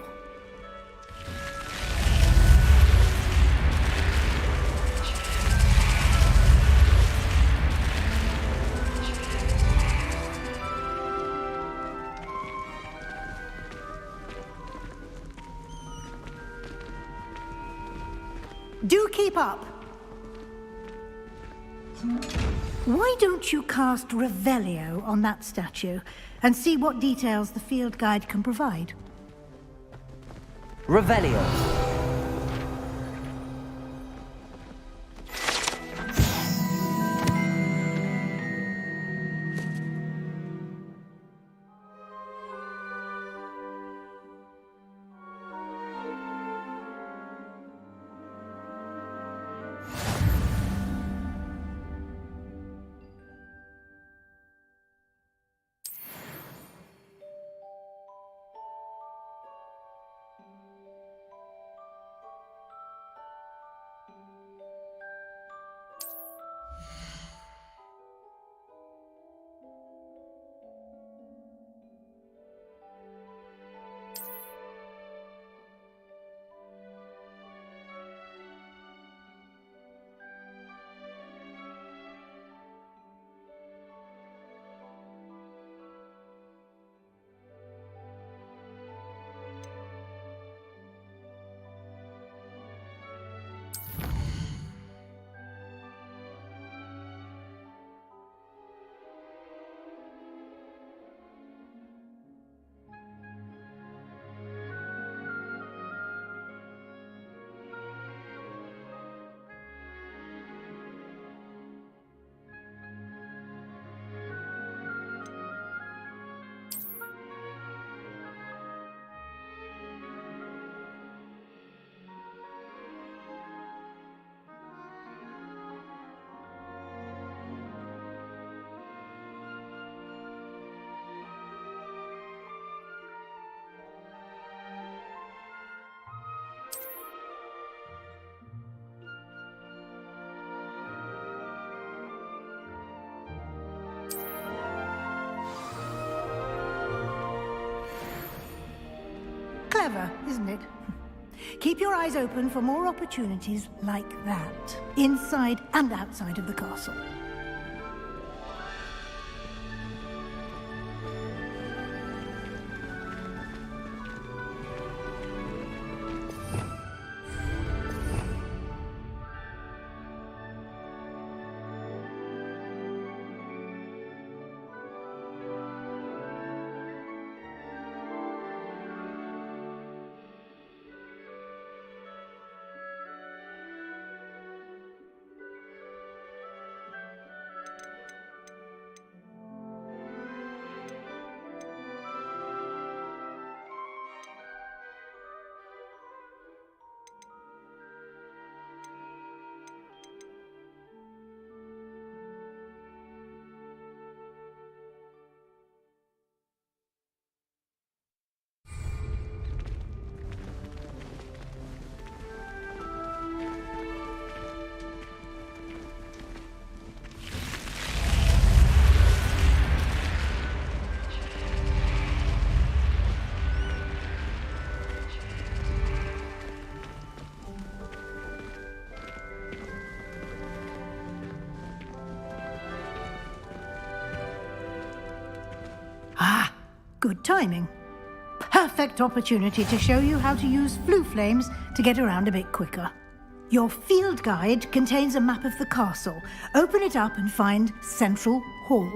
Do keep up. Why don't you cast Revelio on that statue and see what details the field guide can provide? Revelio. Clever, isn't it? Keep your eyes open for more opportunities like that, inside and outside of the castle. Good timing. Perfect opportunity to show you how to use flue flames to get around a bit quicker. Your field guide contains a map of the castle. Open it up and find Central Hall.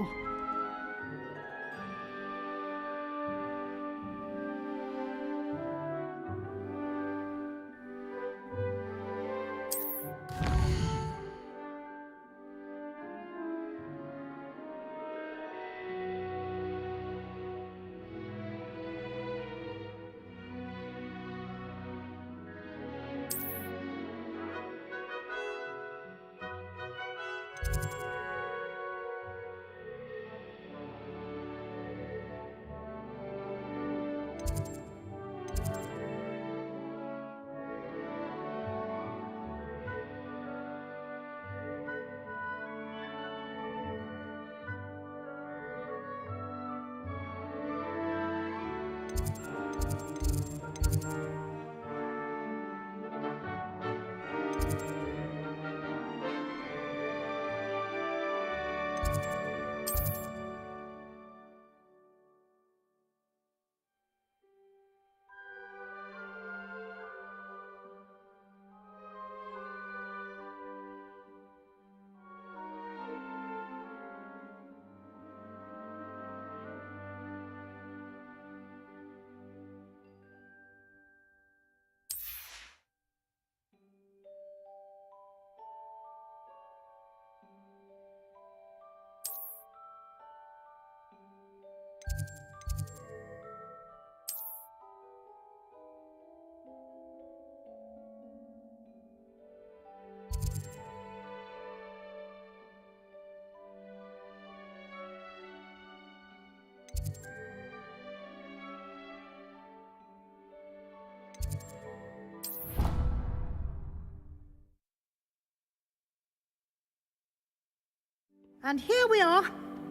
And here we are.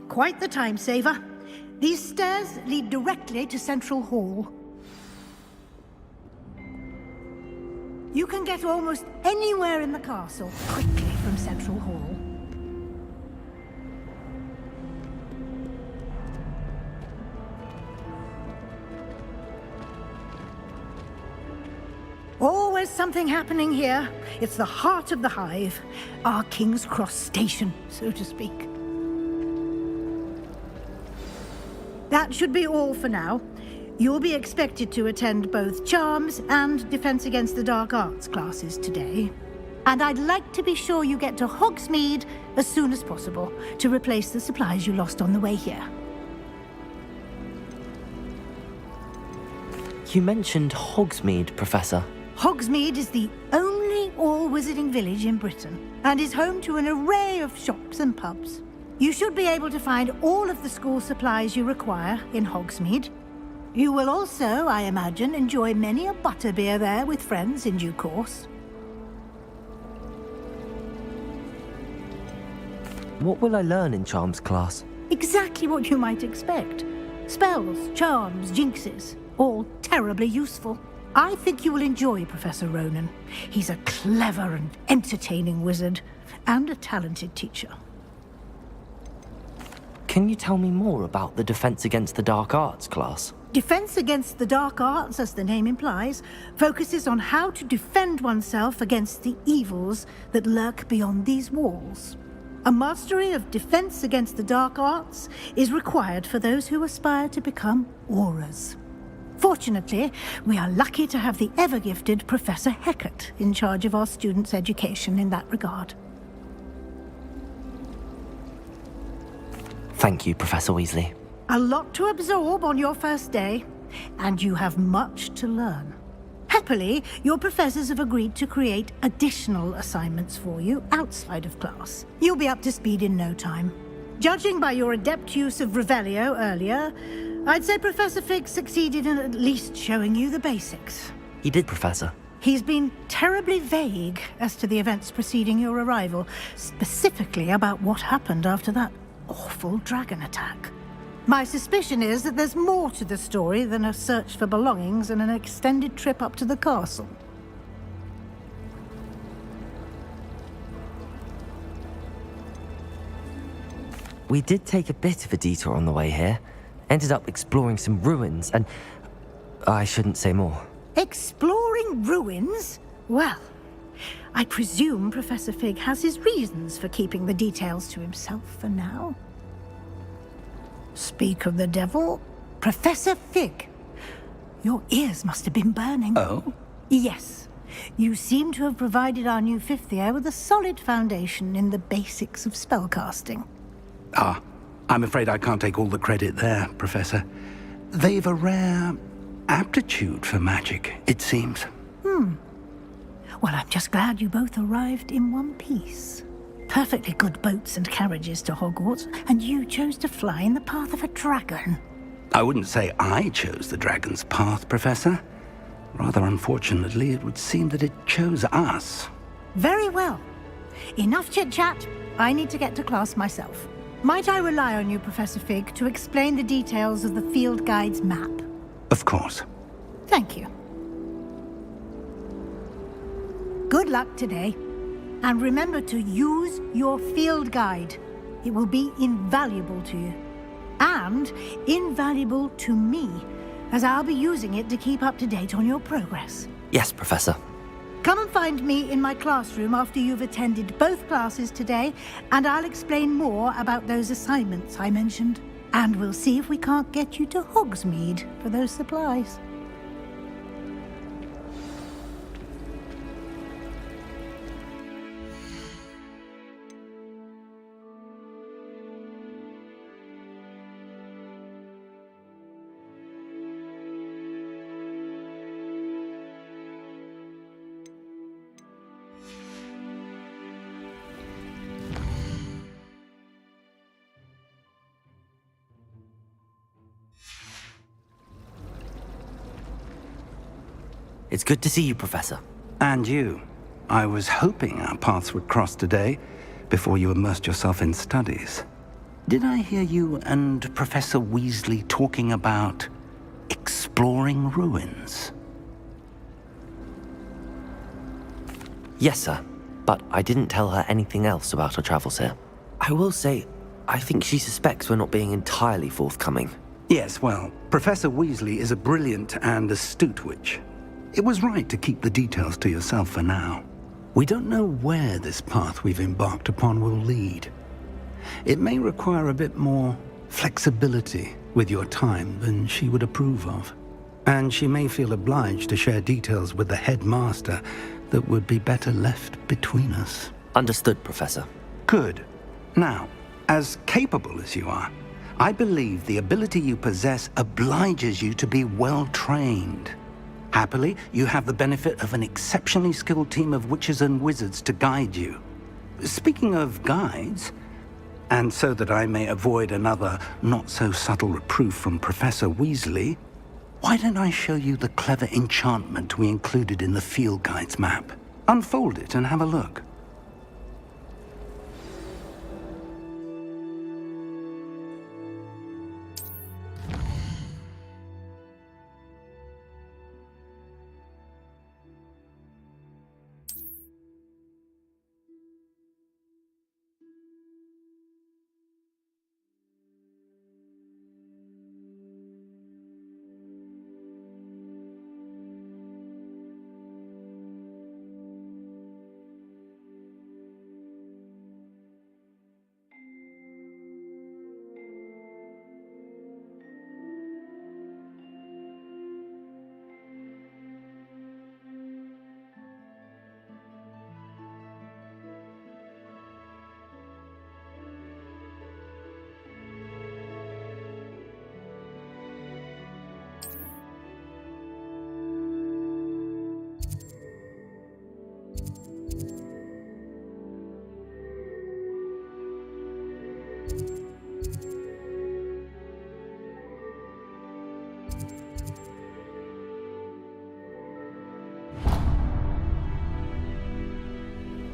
Quite the time saver. These stairs lead directly to Central Hall. You can get almost anywhere in the castle quickly from Central Hall. Always something happening here. It's the heart of the hive, our King's Cross station, so to speak. That should be all for now. You'll be expected to attend both Charms and Defense Against the Dark Arts classes today. And I'd like to be sure you get to Hogsmeade as soon as possible to replace the supplies you lost on the way here. You mentioned Hogsmeade, Professor. Hogsmeade is the only all-wizarding village in Britain and is home to an array of shops and pubs. You should be able to find all of the school supplies you require in Hogsmeade. You will also, I imagine, enjoy many a butterbeer there with friends in due course. What will I learn in Charms class? Exactly what you might expect. Spells, charms, jinxes, all terribly useful. I think you will enjoy Professor Ronan. He's a clever and entertaining wizard, and a talented teacher. Can you tell me more about the Defense Against the Dark Arts class? Defense Against the Dark Arts, as the name implies, focuses on how to defend oneself against the evils that lurk beyond these walls. A mastery of Defense Against the Dark Arts is required for those who aspire to become Aurors. Fortunately, we are lucky to have the ever-gifted Professor Hecat in charge of our students' education in that regard. Thank you, Professor Weasley. A lot to absorb on your first day, and you have much to learn. Happily, your professors have agreed to create additional assignments for you outside of class. You'll be up to speed in no time. Judging by your adept use of Revelio earlier, I'd say Professor Fig succeeded in at least showing you the basics. He did, Professor. He's been terribly vague as to the events preceding your arrival, specifically about what happened after that awful dragon attack. My suspicion is that there's more to the story than a search for belongings and an extended trip up to the castle. We did take a bit of a detour on the way here. Ended up exploring some ruins, and I shouldn't say more. Exploring ruins? Well, I presume Professor Fig has his reasons for keeping the details to himself for now. Speak of the devil, Professor Fig. Your ears must have been burning. Oh? Yes. You seem to have provided our new fifth year with a solid foundation in the basics of spellcasting. Ah, I'm afraid I can't take all the credit there, Professor. They've a rare aptitude for magic, it seems. Well, I'm just glad you both arrived in one piece. Perfectly good boats and carriages to Hogwarts, and you chose to fly in the path of a dragon. I wouldn't say I chose the dragon's path, Professor. Rather unfortunately, it would seem that it chose us. Very well. Enough chit-chat. I need to get to class myself. Might I rely on you, Professor Fig, to explain the details of the field guide's map? Of course. Thank you. Good luck today. And remember to use your field guide. It will be invaluable to you. And invaluable to me, as I'll be using it to keep up to date on your progress. Yes, Professor. Come and find me in my classroom after you've attended both classes today, and I'll explain more about those assignments I mentioned. And we'll see if we can't get you to Hogsmeade for those supplies. It's good to see you, Professor. And you. I was hoping our paths would cross today, before you immersed yourself in studies. Did I hear you and Professor Weasley talking about exploring ruins? Yes, sir. But I didn't tell her anything else about our travels here. I will say, I think she suspects we're not being entirely forthcoming. Yes, well, Professor Weasley is a brilliant and astute witch. It was right to keep the details to yourself for now. We don't know where this path we've embarked upon will lead. It may require a bit more flexibility with your time than she would approve of. And she may feel obliged to share details with the headmaster that would be better left between us. Understood, Professor. Good. Now, as capable as you are, I believe the ability you possess obliges you to be well-trained. Happily, you have the benefit of an exceptionally skilled team of witches and wizards to guide you. Speaking of guides, and so that I may avoid another not-so-subtle reproof from Professor Weasley, why don't I show you the clever enchantment we included in the field guide's map? Unfold it and have a look.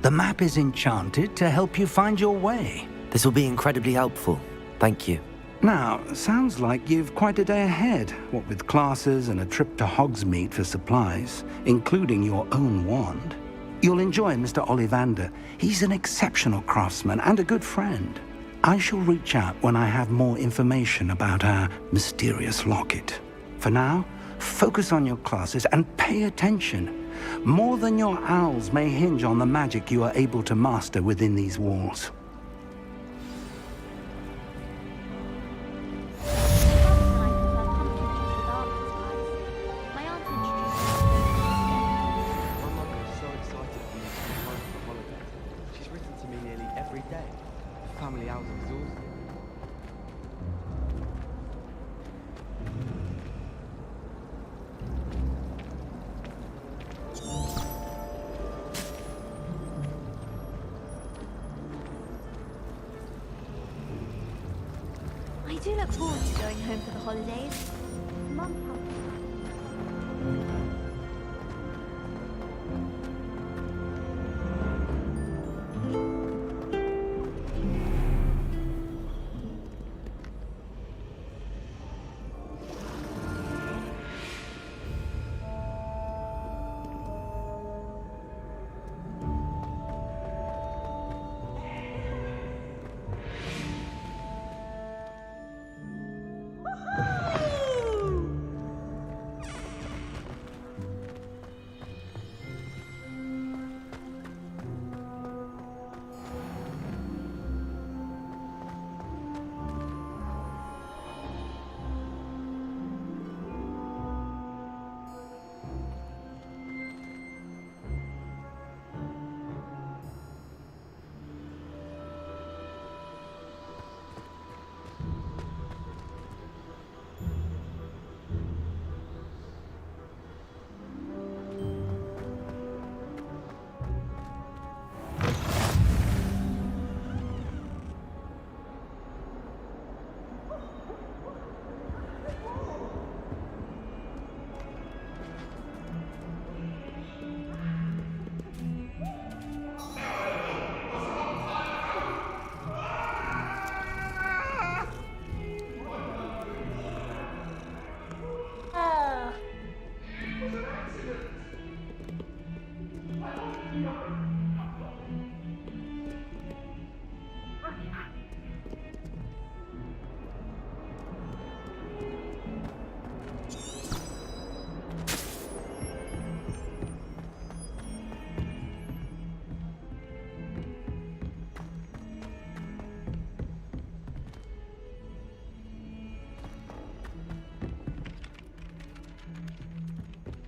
The map is enchanted to help you find your way. This will be incredibly helpful. Thank you. Now, sounds like you've quite a day ahead, what with classes and a trip to Hogsmeade for supplies, including your own wand. You'll enjoy Mr. Ollivander. He's an exceptional craftsman and a good friend. I shall reach out when I have more information about our mysterious locket. For now, focus on your classes and pay attention. More than your owls may hinge on the magic you are able to master within these walls. Family hours exhausted. I do look forward to going home for the holidays. Mum.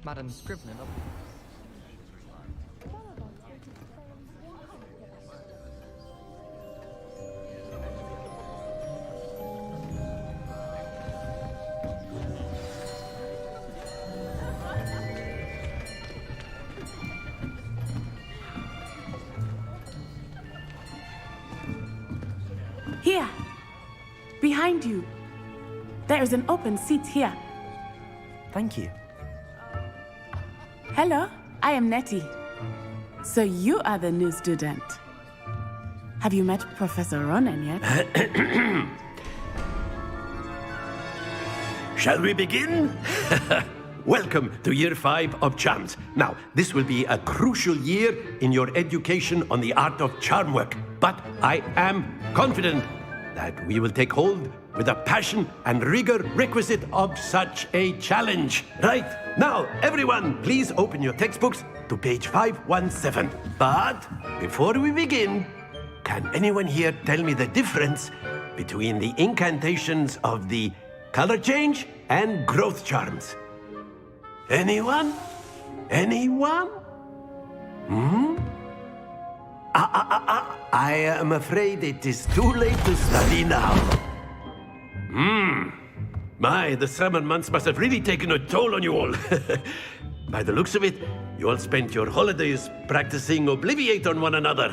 Madam Scrivener. Here, behind you. There is an open seat here. Thank you. Hello, I am Nettie. So you are the new student. Have you met Professor Ronan yet? Shall we begin? Welcome to Year 5 of Charms. Now, this will be a crucial year in your education on the art of charm work. But I am confident that we will take hold with the passion and rigor requisite of such a challenge. Right, now, everyone, please open your textbooks to page 517. But before we begin, can anyone here tell me the difference between the incantations of the color change and growth charms? Anyone? Anyone? I am afraid it is too late to study now. My, the summer months must have really taken a toll on you all. By the looks of it, you all spent your holidays practicing Obliviate on one another.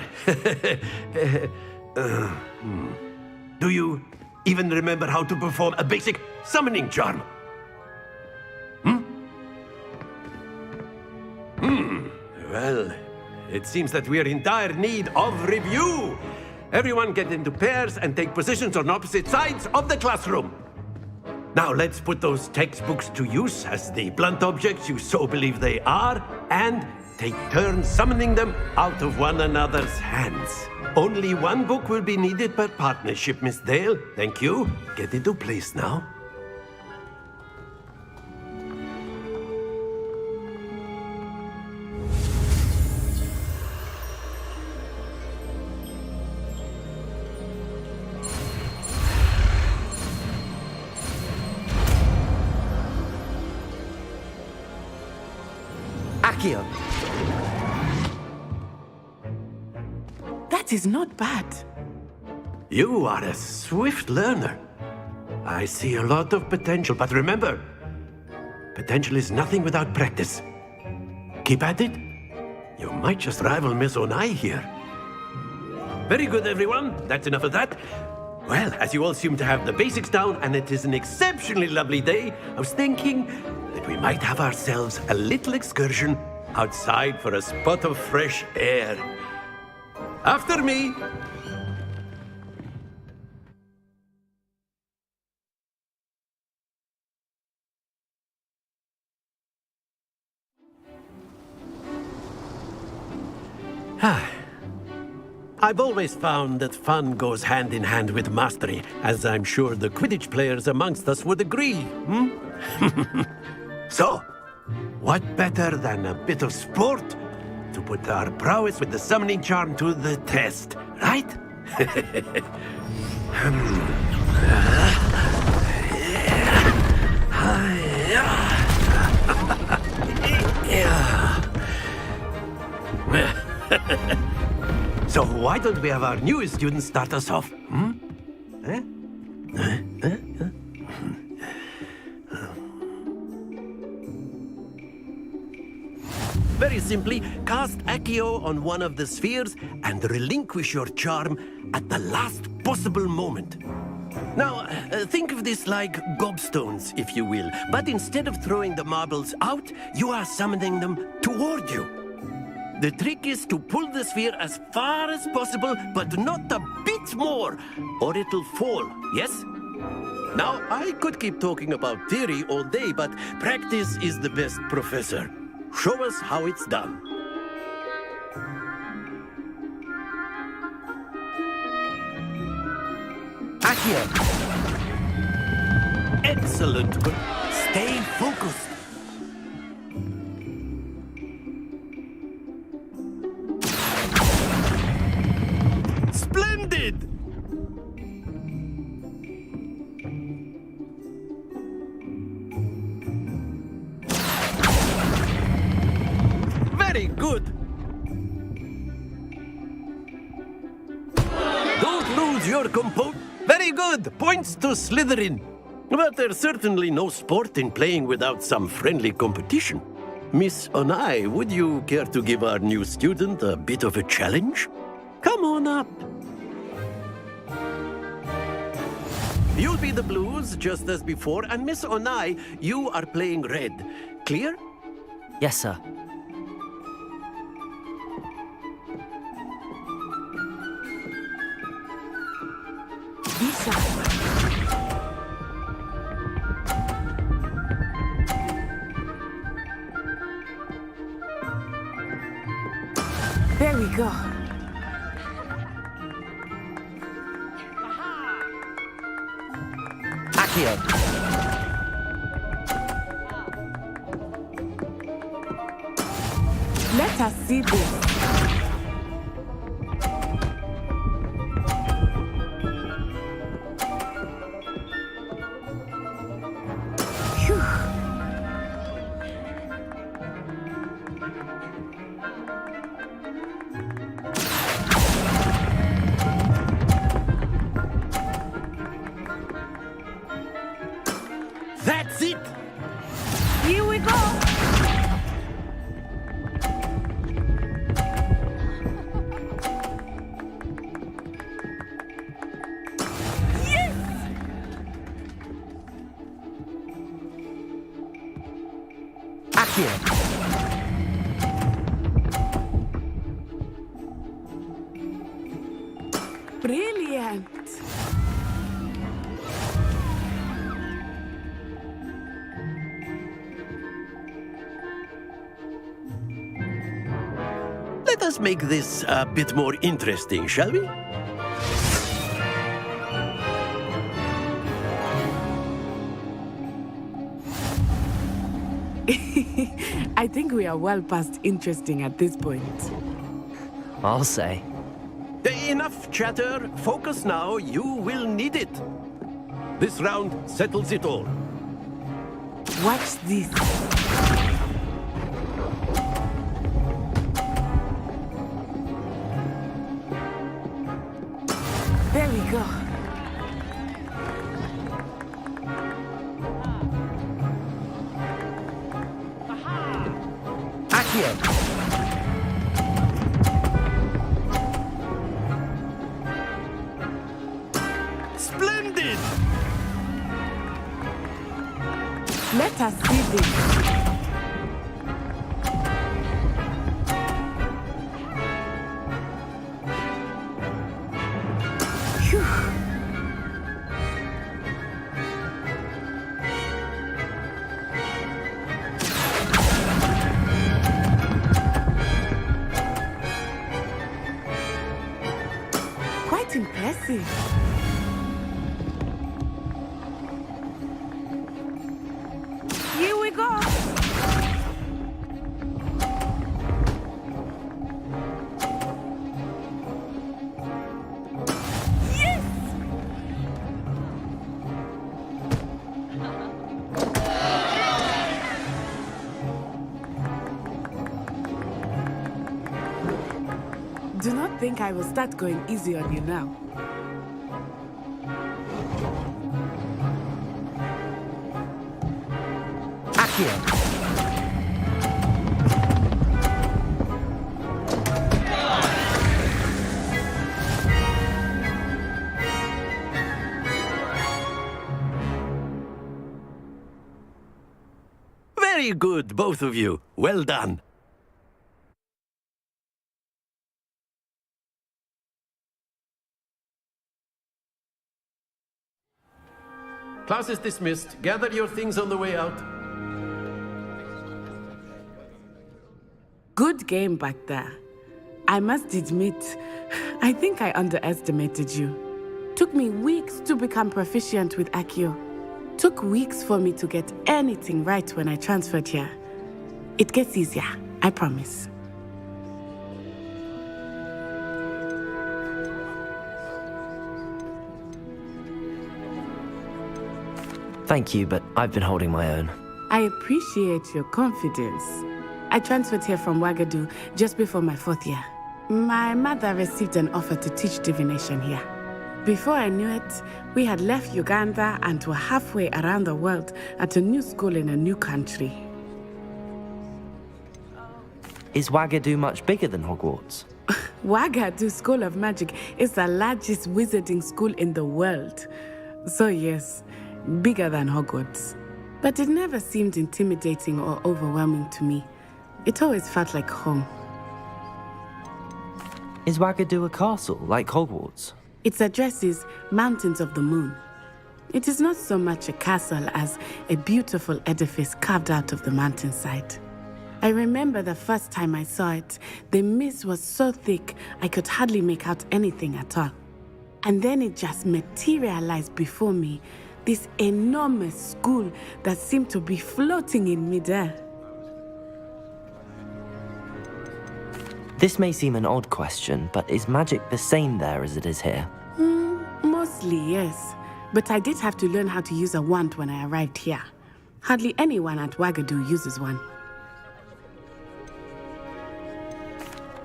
Do you even remember how to perform a basic summoning charm? Well, it seems that we are in dire need of review. Everyone get into pairs and take positions on opposite sides of the classroom. Now let's put those textbooks to use as the blunt objects you so believe they are, and take turns summoning them out of one another's hands. Only one book will be needed per partnership, Miss Dale. Thank you. Get into place now. Accio! That is not bad. You are a swift learner. I see a lot of potential, but remember, potential is nothing without practice. Keep at it. You might just rival Miss Onai here. Very good, everyone. That's enough of that. Well, as you all seem to have the basics down, and it is an exceptionally lovely day, I was thinking that we might have ourselves a little excursion outside for a spot of fresh air. After me! I've always found that fun goes hand in hand with mastery, as I'm sure the Quidditch players amongst us would agree, So, what better than a bit of sport to put our prowess with the summoning charm to the test, right? So why don't we have our newest student start us off? Very simply, cast Accio on one of the spheres and relinquish your charm at the last possible moment. Now, think of this like gobstones, if you will, but instead of throwing the marbles out, you are summoning them toward you. The trick is to pull the sphere as far as possible, but not a bit more, or it'll fall, yes? Now, I could keep talking about theory all day, but practice is the best professor. Show us how it's done. Accio! Excellent. Stay focused. Splendid! Very good! Don't lose your composure. Very good! Points to Slytherin. But there's certainly no sport in playing without some friendly competition. Miss Onai, would you care to give our new student a bit of a challenge? Come on up. You'll be the blues, just as before, and Miss Onai, you are playing red. Clear? Yes, sir. Visa. There we go. Accio! Let us see this. That's it! Here we go! Accio! Brilliant! us make this a bit more interesting, shall we? I think we are well past interesting at this point. I'll say. Enough chatter. Focus now. You will need it. This round settles it all. Watch this. There we go. Accio. Splendid! Let us see this. Quite impressive. Here we go. Yes! Do not think I will start going easy on you now. Accio. Very good, both of you. Well done. Class is dismissed. Gather your things on the way out. Good game back there. I must admit, I think I underestimated you. Took me weeks to become proficient with Accio. Took weeks for me to get anything right when I transferred here. It gets easier, I promise. Thank you, but I've been holding my own. I appreciate your confidence. I transferred here from Wagadu just before my 4th year. My mother received an offer to teach divination here. Before I knew it, we had left Uganda and were halfway around the world at a new school in a new country. Is Wagadu much bigger than Hogwarts? Wagadu School of Magic is the largest wizarding school in the world. So yes, bigger than Hogwarts. But it never seemed intimidating or overwhelming to me. It always felt like home. Is Wagadu a castle, like Hogwarts? Its address is Mountains of the Moon. It is not so much a castle as a beautiful edifice carved out of the mountainside. I remember the first time I saw it, the mist was so thick I could hardly make out anything at all. And then it just materialized before me, this enormous school that seemed to be floating in midair. This may seem an odd question, but is magic the same there as it is here? Mostly, yes. But I did have to learn how to use a wand when I arrived here. Hardly anyone at Wagadu uses one.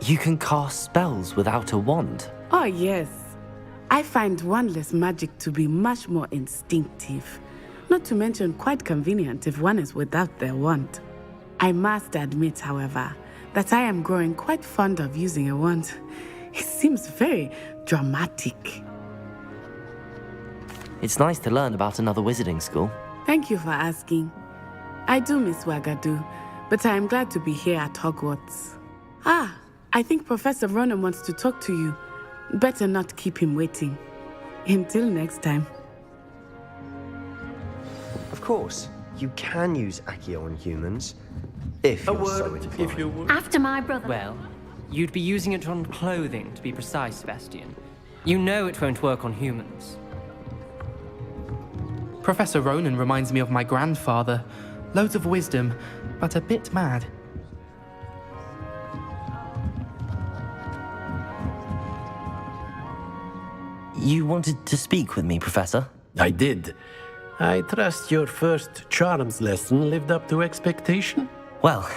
You can cast spells without a wand? Oh, yes. I find wandless magic to be much more instinctive. Not to mention quite convenient if one is without their wand. I must admit, however, that I am growing quite fond of using a wand. It seems very dramatic. It's nice to learn about another wizarding school. Thank you for asking. I do miss Wagadu, but I am glad to be here at Hogwarts. Ah, I think Professor Ronan wants to talk to you. Better not keep him waiting. Until next time. Of course, you can use Accio on humans, if you're so inclined. After my brother. Well, You'd be using it on clothing, to be precise, Sebastian. You know it won't work on humans. Professor Ronan reminds me of my grandfather. Loads of wisdom, but a bit mad. You wanted to speak with me, Professor? I did. I trust your first charms lesson lived up to expectation? Well,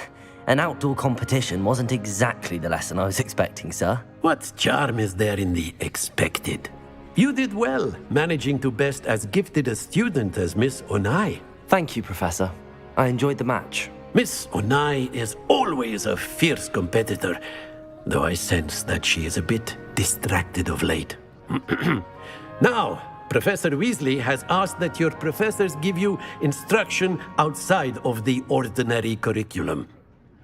an outdoor competition wasn't exactly the lesson I was expecting, sir. What charm is there in the expected? You did well, managing to best as gifted a student as Miss Onai. Thank you, Professor. I enjoyed the match. Miss Onai is always a fierce competitor, though I sense that she is a bit distracted of late. Now, Professor Weasley has asked that your professors give you instruction outside of the ordinary curriculum.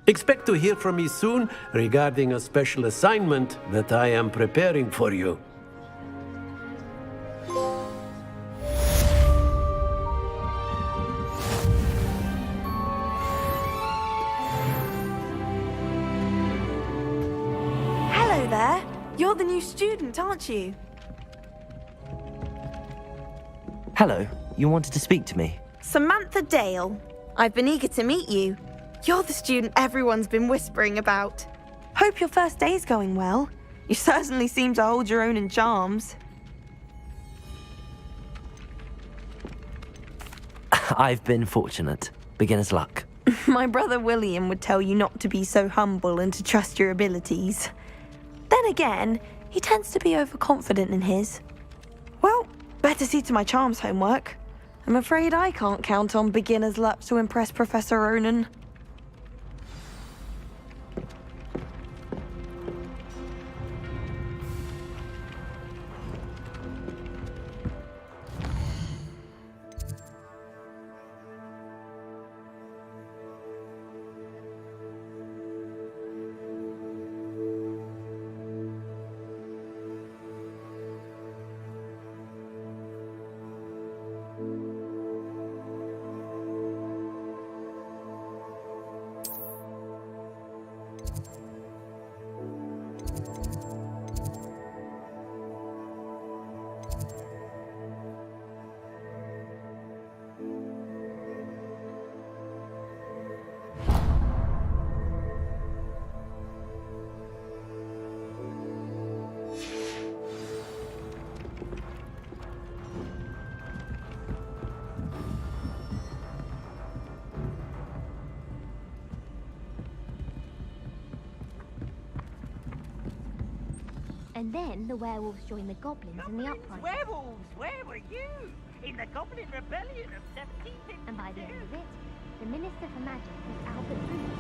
Expect to hear from me soon regarding a special assignment that I am preparing for you. Hello there. You're the new student, aren't you? Hello, you wanted to speak to me? Samantha Dale. I've been eager to meet you. You're the student everyone's been whispering about. Hope your first day's going well. You certainly seem to hold your own in charms. I've been fortunate. Beginner's luck. My brother William would tell you not to be so humble and to trust your abilities. Then again, he tends to be overconfident in his. Well, better see to my charms homework. I'm afraid I can't count on beginner's luck to impress Professor Ronan. And then the werewolves joined the goblins in the uprising. Werewolves, where were you? In the Goblin Rebellion of 1752. And by the end of it, the Minister for Magic was Albert Booth.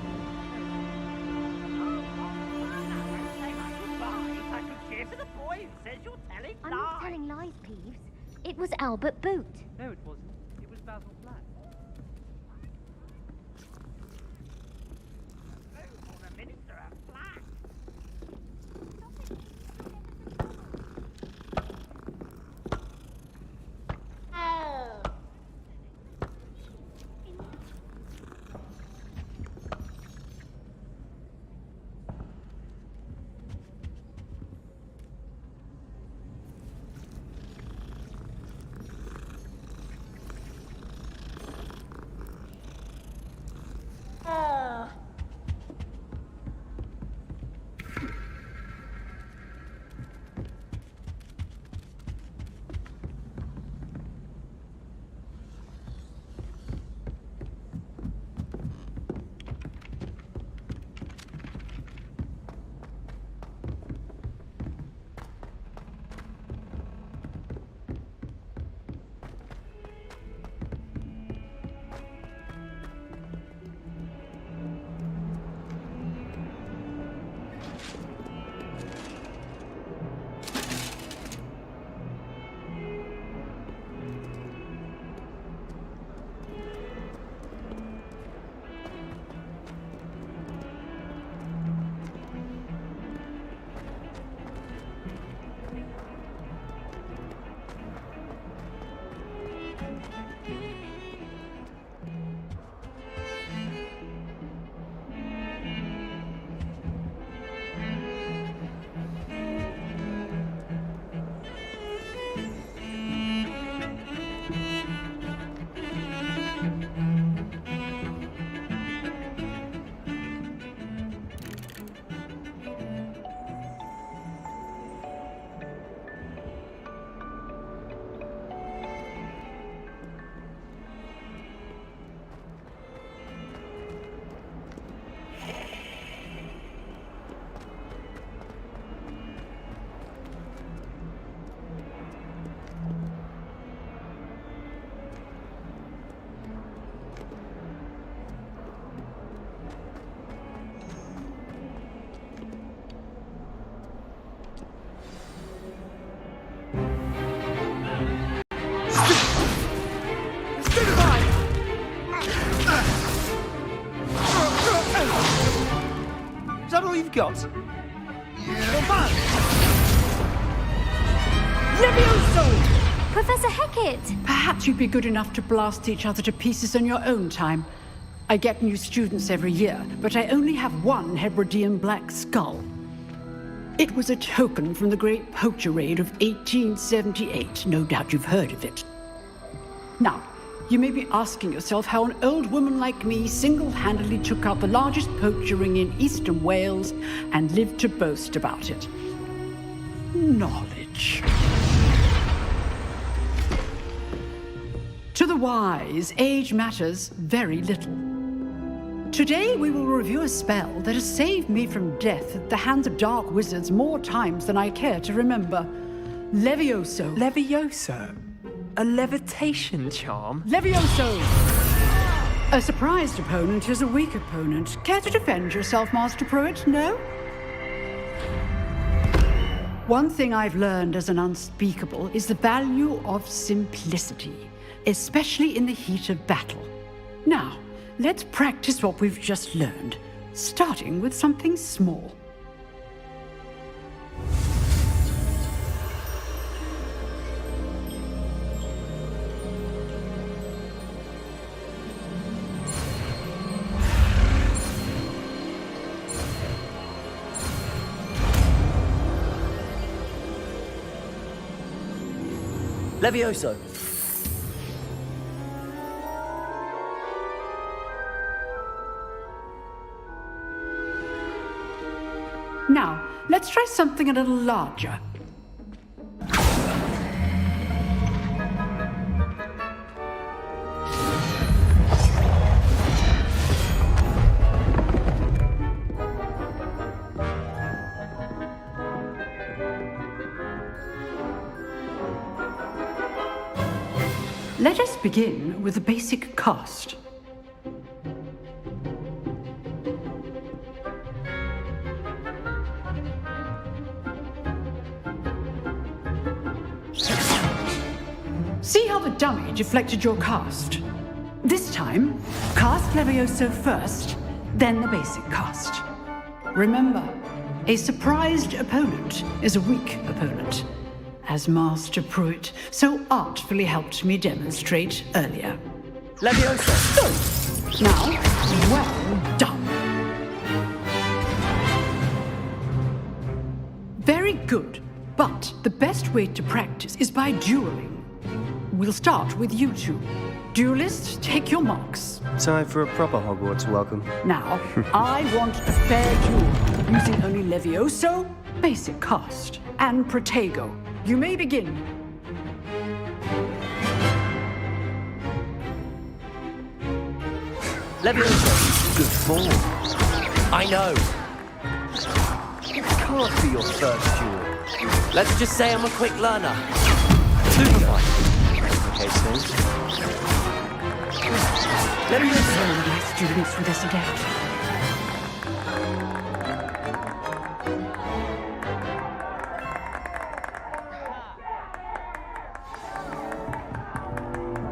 Say my goodbyes. I could cheer for the boy who says you're telling lies. I'm not telling lies, Peeves. It was Albert Boot. No, it wasn't. It was Basil Black. The Minister of Black. that all you've got? Levioso! Professor Hecat! Perhaps you'd be good enough to blast each other to pieces on your own time. I get new students every year, but I only have one Hebridean black skull. It was a token from the Great Poacher Raid of 1878. No doubt you've heard of it. Now, you may be asking yourself how an old woman like me single-handedly took out the largest poacher ring in eastern Wales and lived to boast about it. Knowledge. To the wise, age matters very little. Today we will review a spell that has saved me from death at the hands of dark wizards more times than I care to remember. Levioso. Levioso? A levitation charm? Levioso! A surprised opponent is a weak opponent. Care to defend yourself, Master Pruitt? No? One thing I've learned as an unspeakable is the value of simplicity, especially in the heat of battle. Now, let's practice what we've just learned, starting with something small. Levioso. Now, let's try something a little larger. Let us begin with a basic cast. See how the dummy deflected your cast? This time, cast Levioso first, then the basic cast. Remember, a surprised opponent is a weak opponent, as Master Pruitt so artfully helped me demonstrate earlier. Levioso! Good. Now, well done. Very good, but the best way to practice is by dueling. We'll start with you two. Duelists, take your marks. Time for a proper Hogwarts welcome. Now, I want a fair duel, using only Levioso, basic cast, and Protego. You may begin. Levioso. Good form. I know. It can't be your first duel. Let's just say I'm a quick learner. Super. Okay, so. Levioso, my students for this adept.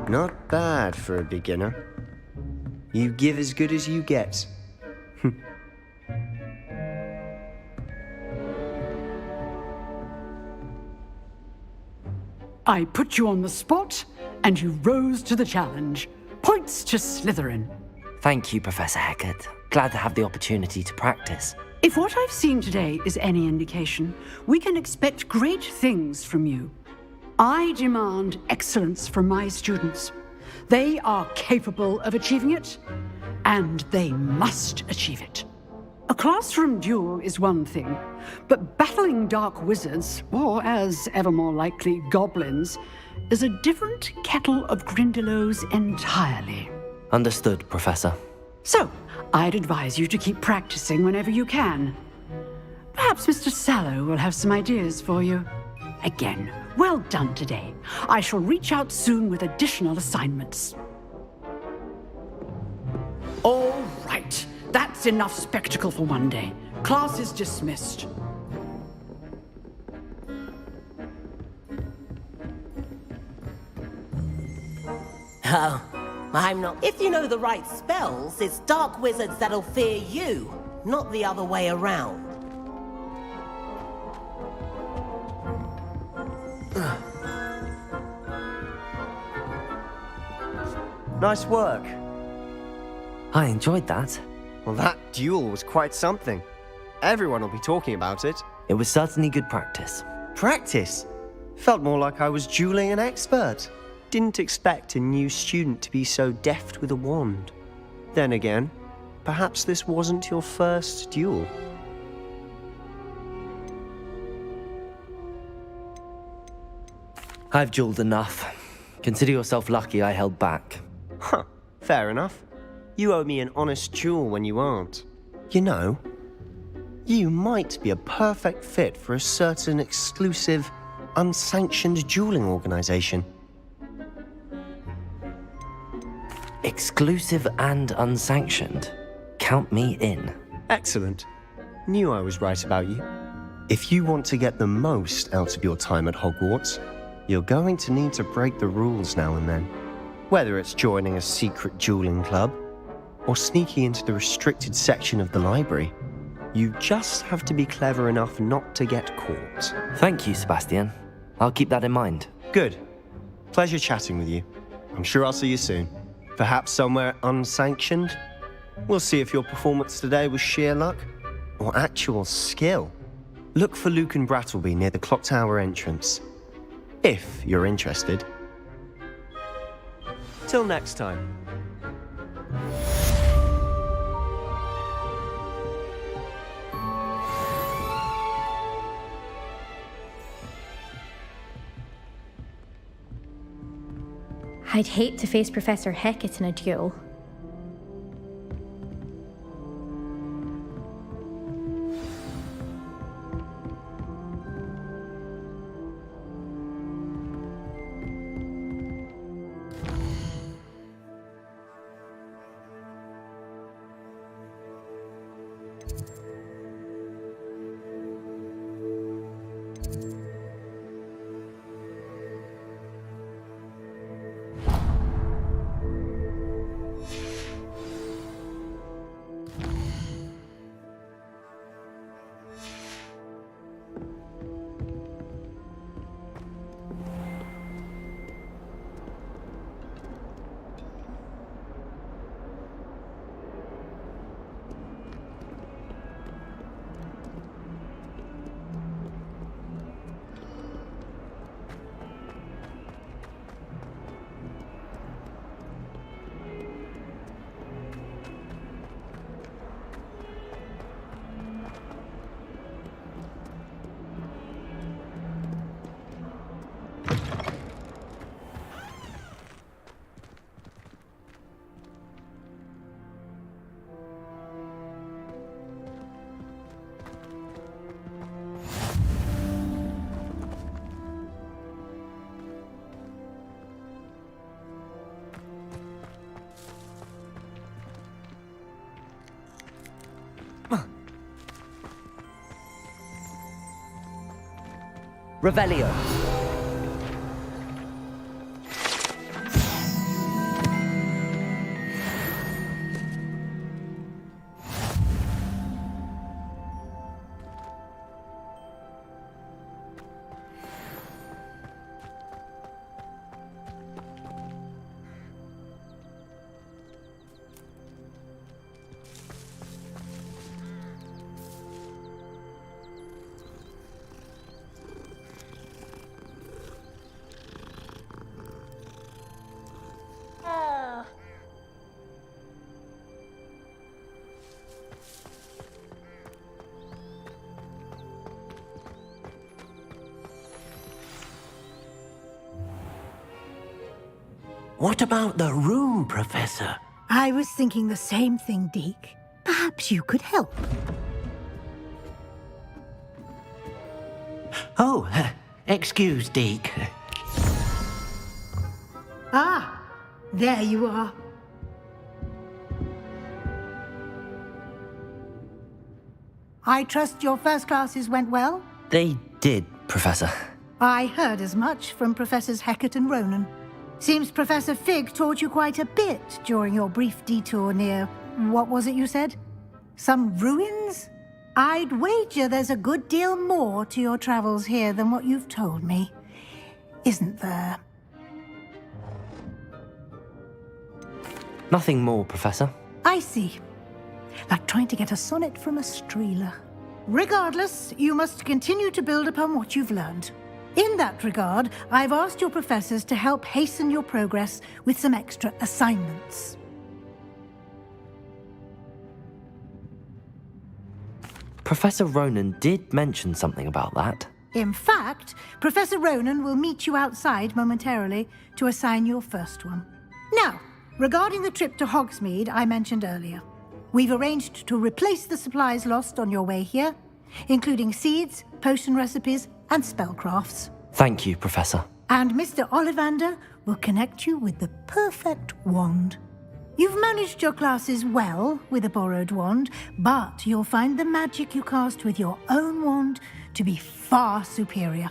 Not bad for a beginner. You give as good as you get. I put you on the spot, and you rose to the challenge. Points to Slytherin. Thank you, Professor Hecat. Glad to have the opportunity to practice. If what I've seen today is any indication, we can expect great things from you. I demand excellence from my students. They are capable of achieving it, and they must achieve it. A classroom duel is one thing, but battling dark wizards, or as ever more likely, goblins, is a different kettle of Grindylows entirely. Understood, Professor. So, I'd advise you to keep practicing whenever you can. Perhaps Mr. Sallow will have some ideas for you. Again, well done today. I shall reach out soon with additional assignments. All right. That's enough spectacle for one day. Class is dismissed. Oh, I'm not. If you know the right spells, it's dark wizards that'll fear you, not the other way around. Nice work. I enjoyed that. Well, that duel was quite something. Everyone will be talking about it. It was certainly good practice. Practice? Felt more like I was dueling an expert. Didn't expect a new student to be so deft with a wand. Then again, perhaps this wasn't your first duel. I've dueled enough. Consider yourself lucky I held back. Huh, fair enough. You owe me an honest duel when you aren't. You know, you might be a perfect fit for a certain exclusive, unsanctioned dueling organization. Exclusive and unsanctioned. Count me in. Excellent. Knew I was right about you. If you want to get the most out of your time at Hogwarts, you're going to need to break the rules now and then. Whether it's joining a secret dueling club, or sneaking into the restricted section of the library, you just have to be clever enough not to get caught. Thank you, Sebastian. I'll keep that in mind. Good. Pleasure chatting with you. I'm sure I'll see you soon. Perhaps somewhere unsanctioned? We'll see if your performance today was sheer luck or actual skill. Look for Luke and Brattleby near the clock tower entrance, if you're interested. Till next time. I'd hate to face Professor Hecat in a duel. Revelio. What about the room, Professor? I was thinking the same thing, Deke. Perhaps you could help. Oh, excuse, Deke. Ah, there you are. I trust your first classes went well? They did, Professor. I heard as much from Professors Hecat and Ronan. Seems Professor Fig taught you quite a bit during your brief detour near... what was it you said? Some ruins? I'd wager there's a good deal more to your travels here than what you've told me. Isn't there? Nothing more, Professor. I see. Like trying to get a sonnet from a streeler. Regardless, you must continue to build upon what you've learned. In that regard, I've asked your professors to help hasten your progress with some extra assignments. Professor Ronan did mention something about that. In fact, Professor Ronan will meet you outside momentarily to assign your first one. Now, regarding the trip to Hogsmeade I mentioned earlier, we've arranged to replace the supplies lost on your way here, including seeds, potion recipes, and spellcrafts. Thank you, Professor. And Mr. Ollivander will connect you with the perfect wand. You've managed your classes well with a borrowed wand, but you'll find the magic you cast with your own wand to be far superior.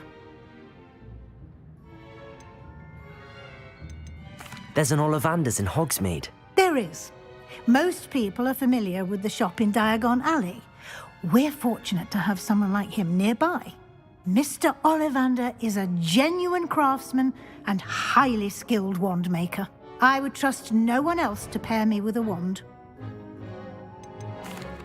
There's an Ollivander's in Hogsmeade. There is. Most people are familiar with the shop in Diagon Alley. We're fortunate to have someone like him nearby. Mr. Ollivander is a genuine craftsman and highly skilled wand maker. I would trust no one else to pair me with a wand.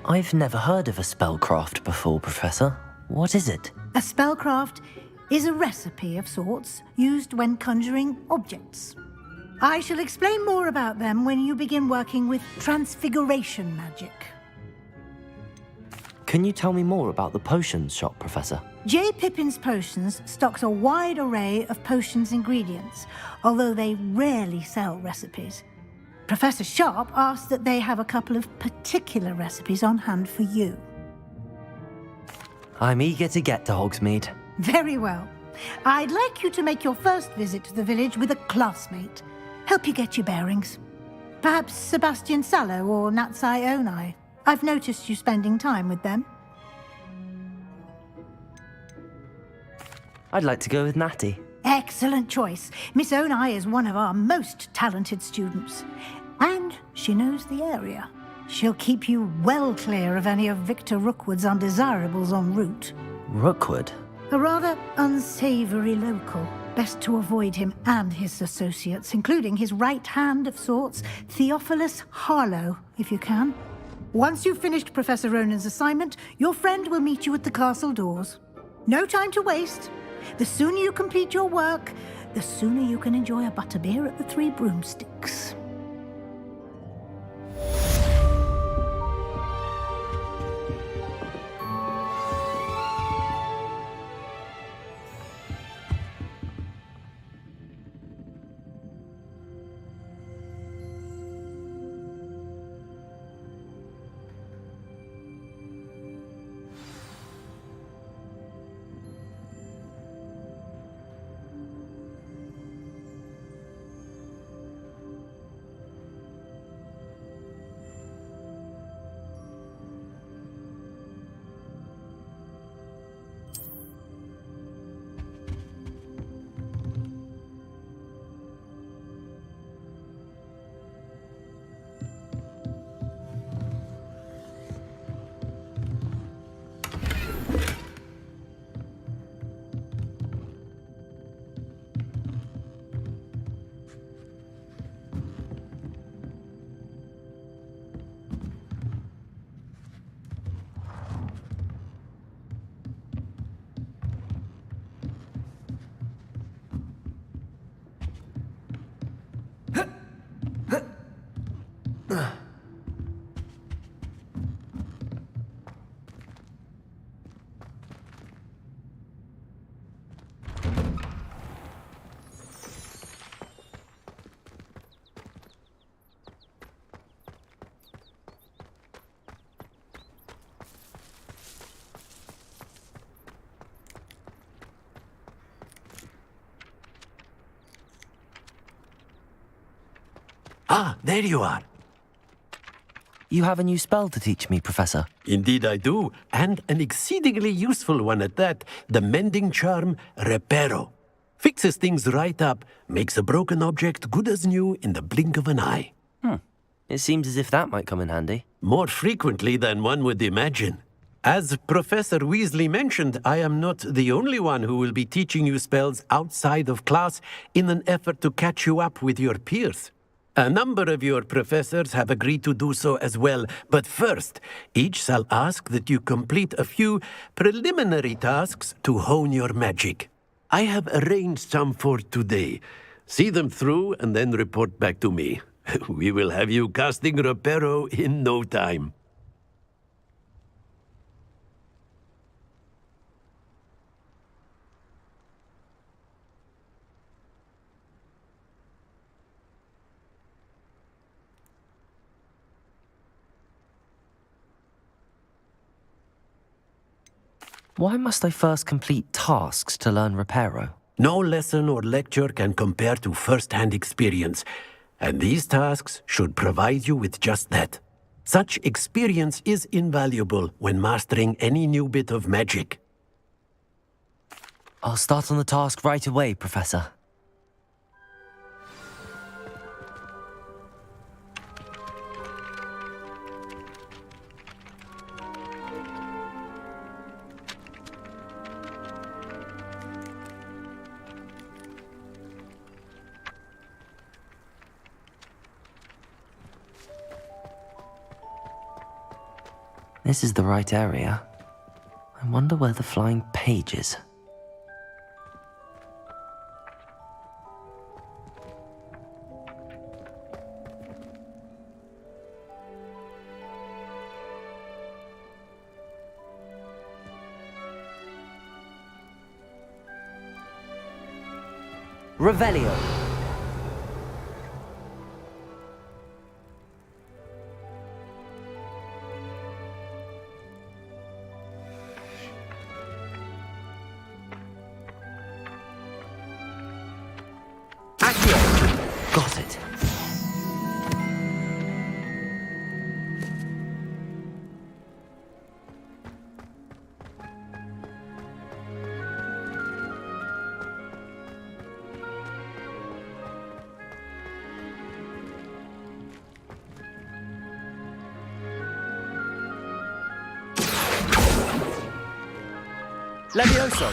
I've never heard of a spellcraft before, Professor. What is it? A spellcraft is a recipe of sorts used when conjuring objects. I shall explain more about them when you begin working with transfiguration magic. Can you tell me more about the potions shop, Professor? J. Pippin's Potions stocks a wide array of potions ingredients, although they rarely sell recipes. Professor Sharp asks that they have a couple of particular recipes on hand for you. I'm eager to get to Hogsmeade. Very well. I'd like you to make your first visit to the village with a classmate. Help you get your bearings. Perhaps Sebastian Sallow or Natsai Onai. I've noticed you spending time with them. I'd like to go with Natty. Excellent choice. Miss Onai is one of our most talented students. And she knows the area. She'll keep you well clear of any of Victor Rookwood's undesirables en route. Rookwood? A rather unsavory local. Best to avoid him and his associates, including his right hand of sorts, Theophilus Harlow, if you can. Once you've finished Professor Ronan's assignment, your friend will meet you at the castle doors. No time to waste. The sooner you complete your work, the sooner you can enjoy a butterbeer at the Three Broomsticks. Ah, there you are. You have a new spell to teach me, Professor. Indeed I do, and an exceedingly useful one at that. The mending charm, Reparo. Fixes things right up, makes a broken object good as new in the blink of an eye. It seems as if that might come in handy. More frequently than one would imagine. As Professor Weasley mentioned, I am not the only one who will be teaching you spells outside of class in an effort to catch you up with your peers. A number of your professors have agreed to do so as well, but first, each shall ask that you complete a few preliminary tasks to hone your magic. I have arranged some for today. See them through and then report back to me. We will have you casting Reparo in no time. Why must I first complete tasks to learn Reparo? No lesson or lecture can compare to first-hand experience, and these tasks should provide you with just that. Such experience is invaluable when mastering any new bit of magic. I'll start on the task right away, Professor. This is the right area. I wonder where the flying page is. Revelio. Got it. Levioso.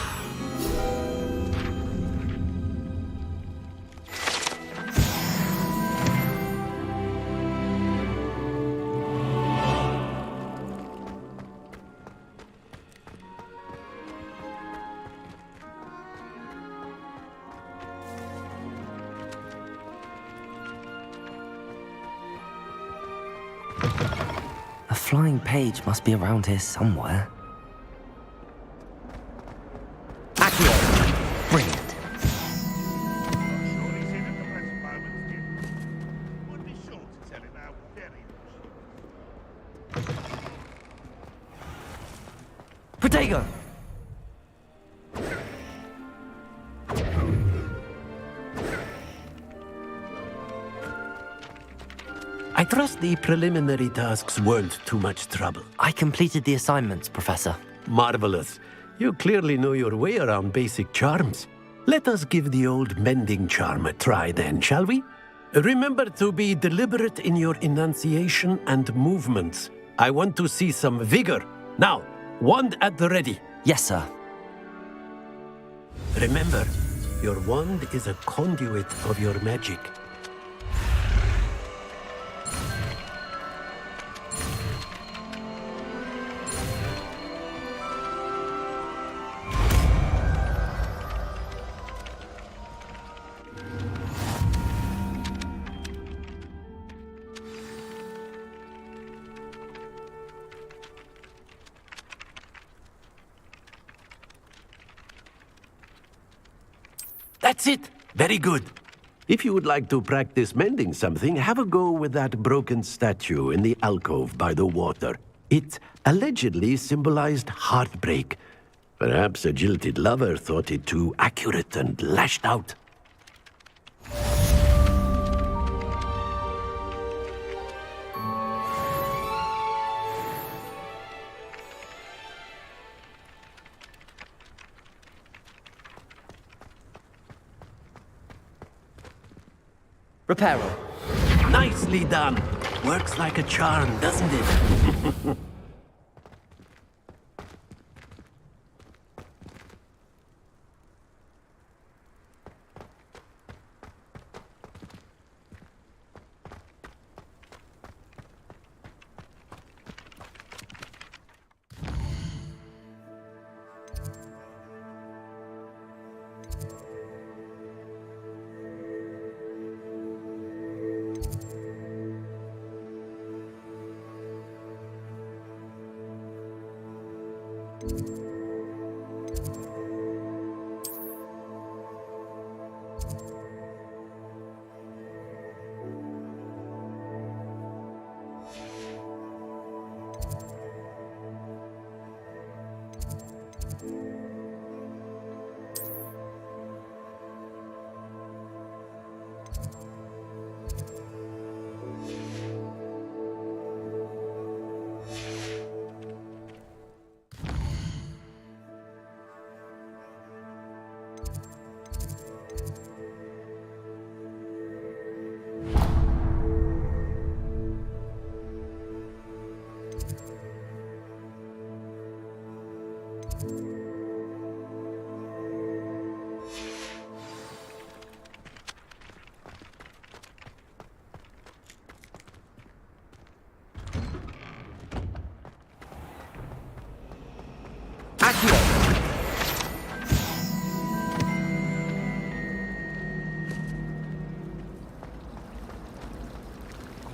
A flying page must be around here somewhere. Accio! Brilliant. Protego! I trust the preliminary tasks weren't too much trouble. I completed the assignments, Professor. Marvelous. You clearly know your way around basic charms. Let us give the old mending charm a try then, shall we? Remember to be deliberate in your enunciation and movements. I want to see some vigor. Now, wand at the ready. Yes, sir. Remember, your wand is a conduit of your magic. That's it! Very good. If you would like to practice mending something, have a go with that broken statue in the alcove by the water. It allegedly symbolized heartbreak. Perhaps a jilted lover thought it too accurate and lashed out. Reparo. Nicely done. Works like a charm, doesn't it? I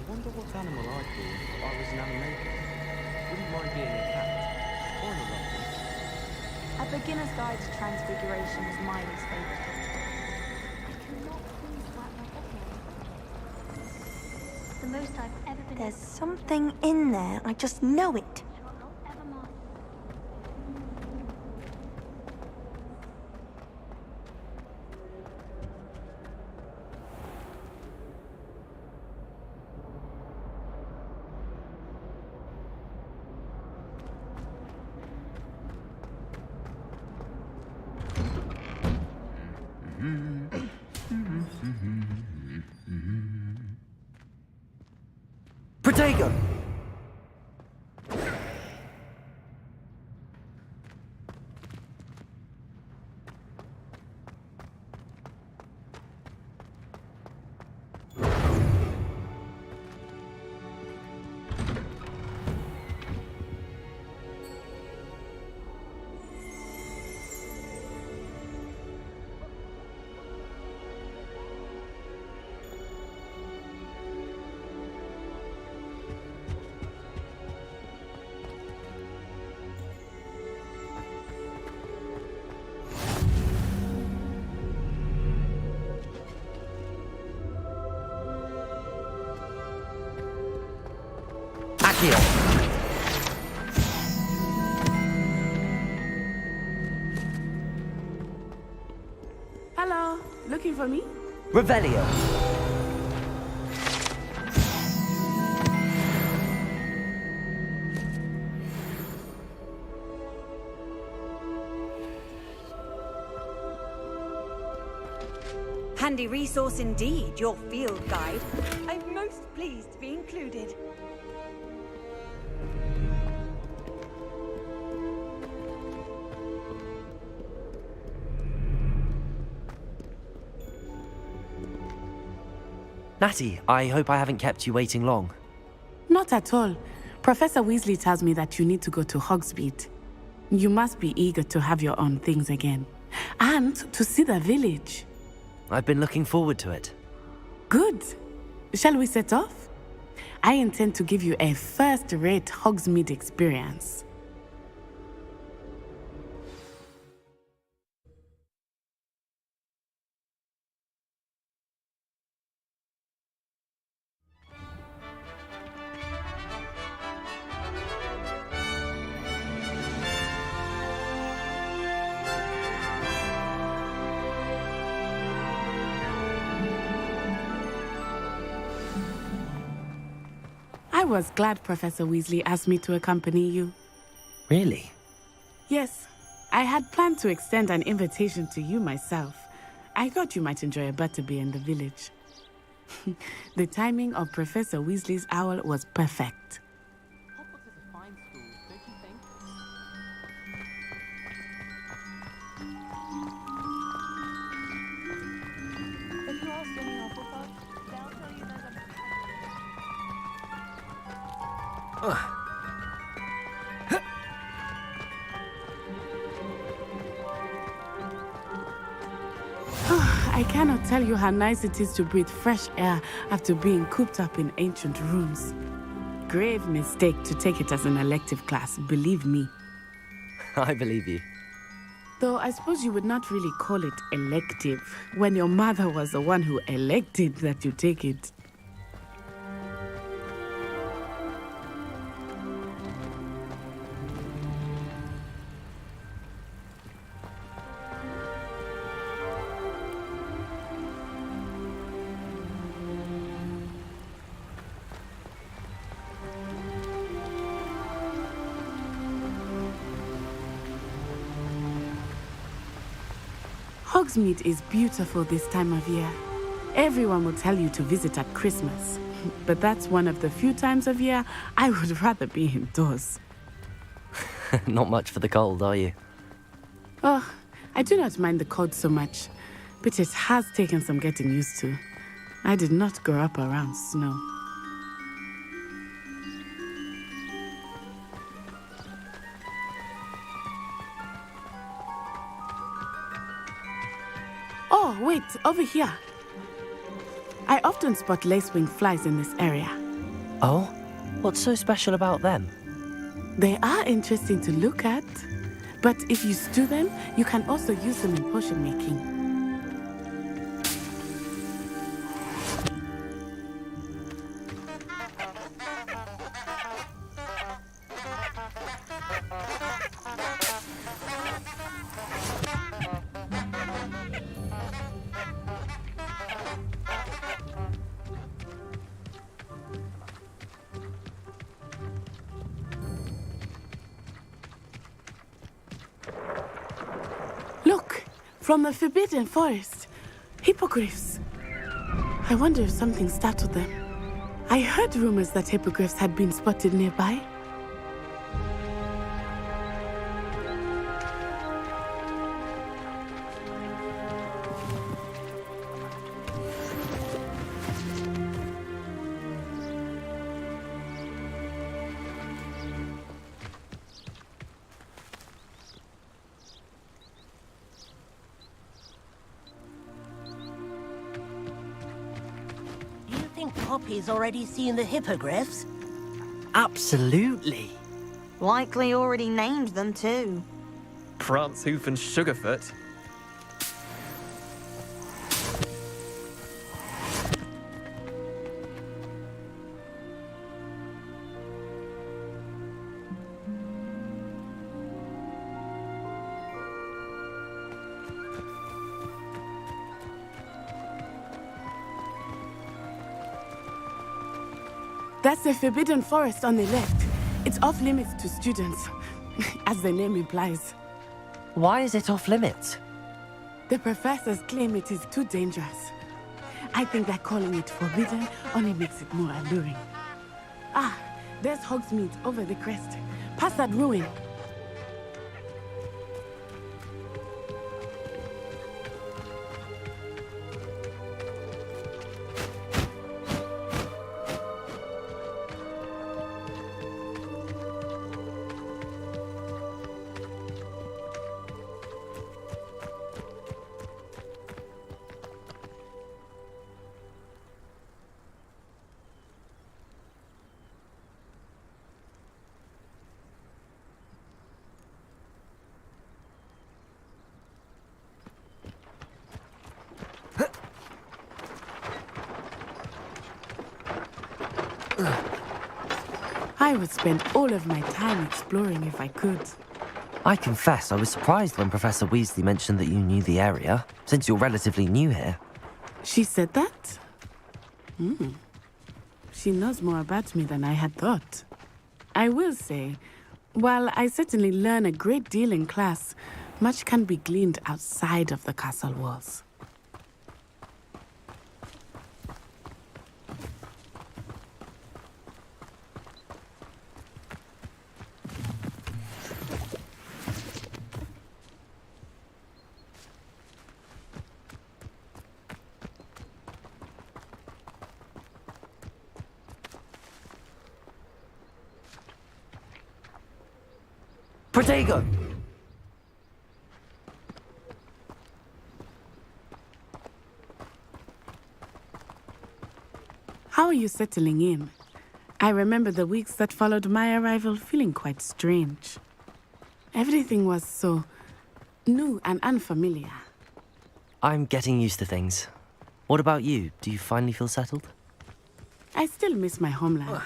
wonder what animal I'd be if I was an animator. Wouldn't mind being a cat or an orangutan. A Beginner's Guide to Transfiguration is my least favourite book. The most I've ever been. There's something in there, I just know it. Protego! Hello, looking for me? Revelio. Handy resource indeed, your field guide. I'm most pleased to be included. Natty, I hope I haven't kept you waiting long. Not at all. Professor Weasley tells me that you need to go to Hogsmeade. You must be eager to have your own things again. And to see the village. I've been looking forward to it. Good. Shall we set off? I intend to give you a first-rate Hogsmeade experience. I was glad Professor Weasley asked me to accompany you. Really? Yes. I had planned to extend an invitation to you myself. I thought you might enjoy a butterbeer in the village. The timing of Professor Weasley's owl was perfect. Hogwarts is a fine school, don't you think? If you ask any Hufflepuffs, they'll tell you there's I cannot tell you how nice it is to breathe fresh air after being cooped up in ancient rooms. Grave mistake to take it as an elective class, believe me. I believe you. Though I suppose you would not really call it elective when your mother was the one who elected that you take it. Hogsmeade is beautiful this time of year. Everyone will tell you to visit at Christmas. But that's one of the few times of year I would rather be indoors. Not much for the cold, are you? Oh, I do not mind the cold so much, but it has taken some getting used to. I did not grow up around snow. Oh, wait, over here. I often spot lacewing flies in this area. Oh? What's so special about them? They are interesting to look at, but if you stew them, you can also use them in potion making. Look, from the Forbidden Forest. Hippogriffs. I wonder if something startled them. I heard rumors that hippogriffs had been spotted nearby. Poppy's already seen the hippogriffs? Absolutely. Likely already named them too. Prance, Hoof, and Sugarfoot. That's the Forbidden Forest on the left. It's off limits to students, as the name implies. Why is it off limits? The professors claim it is too dangerous. I think that calling it forbidden only makes it more alluring. Ah, there's Hogsmeade over the crest. Past that ruin. I would spend all of my time exploring if I could. I confess I was surprised when Professor Weasley mentioned that you knew the area, since you're relatively new here. She said that? She knows more about me than I had thought. I will say, while I certainly learn a great deal in class, much can be gleaned outside of the castle walls. Protego! How are you settling in? I remember the weeks that followed my arrival feeling quite strange. Everything was so new and unfamiliar. I'm getting used to things. What about you? Do you finally feel settled? I still miss my homeland.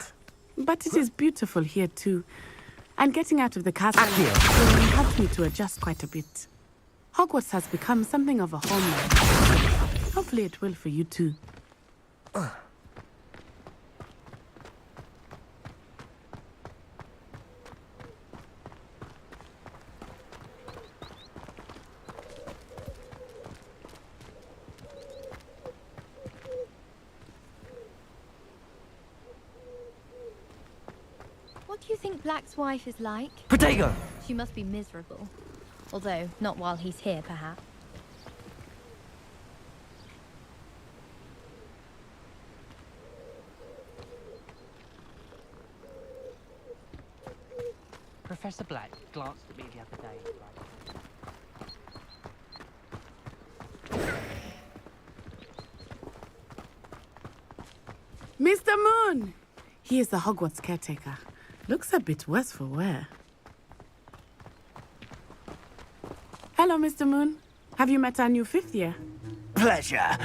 But it is beautiful here too. And getting out of the castle helped me to adjust quite a bit. Hogwarts has become something of a homeland. Hopefully it will for you too. What do you think Black's wife is like? Protego! She must be miserable. Although, not while he's here, perhaps. Professor Black glanced at me the other day. Mr. Moon! He is the Hogwarts caretaker. Looks a bit worse for wear. Hello, Mr. Moon. Have you met our new fifth year? Pleasure.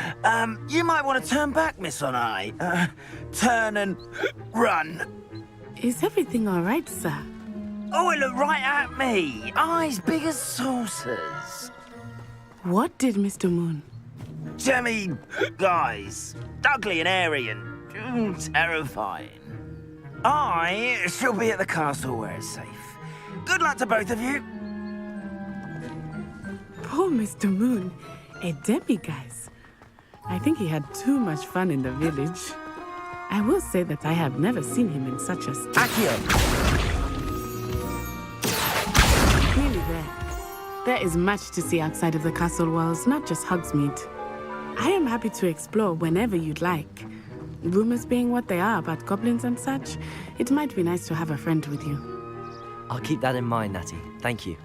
You might want to turn back, Miss Onai. Turn and run. Is everything all right, sir? Oh, it looked right at me. Eyes big as saucers. What did Mr. Moon? Jemmy guys. Ugly and airy and terrifying. I shall be at the castle where it's safe. Good luck to both of you. Poor Mr. Moon. A demiguise. I think he had too much fun in the village. I will say that I have never seen him in such a state. Nearly there. There is much to see outside of the castle walls, not just Hogsmeade. I am happy to explore whenever you'd like. Rumors being what they are about goblins and such, it might be nice to have a friend with you. I'll keep that in mind, Natty. Thank you.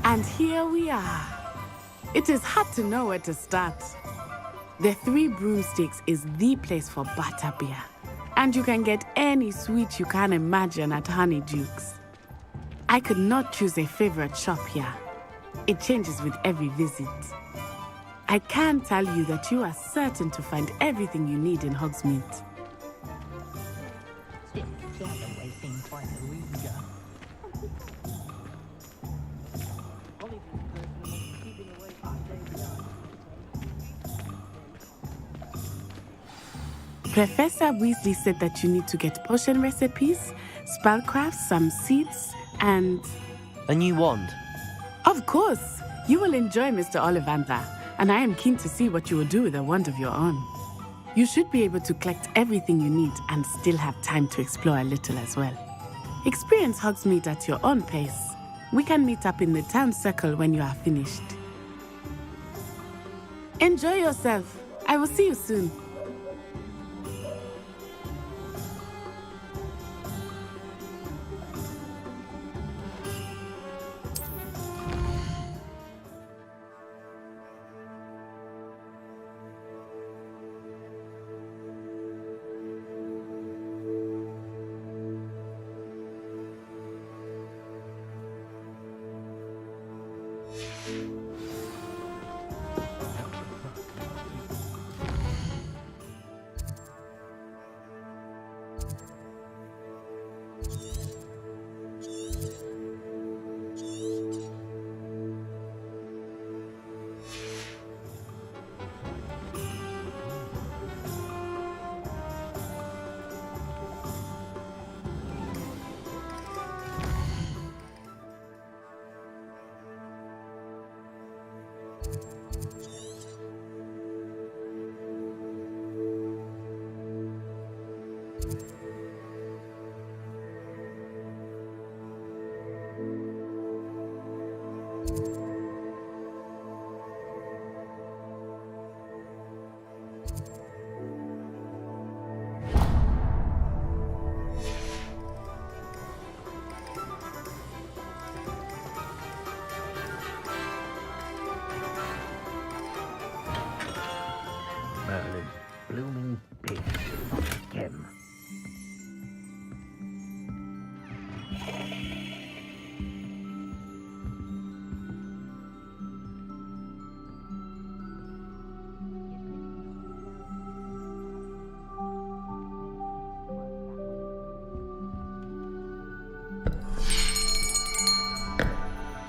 And here we are. It is hard to know where to start. The Three Broomsticks is the place for butterbeer. And you can get any sweet you can imagine at Honeyduke's. I could not choose a favorite shop here. It changes with every visit. I can tell you that you are certain to find everything you need in Hogsmeade. Professor Weasley said that you need to get potion recipes, spellcrafts, some seeds, and... A new wand? Of course! You will enjoy Mr. Ollivander, and I am keen to see what you will do with a wand of your own. You should be able to collect everything you need and still have time to explore a little as well. Experience Hogsmeade at your own pace. We can meet up in the town circle when you are finished. Enjoy yourself. I will see you soon.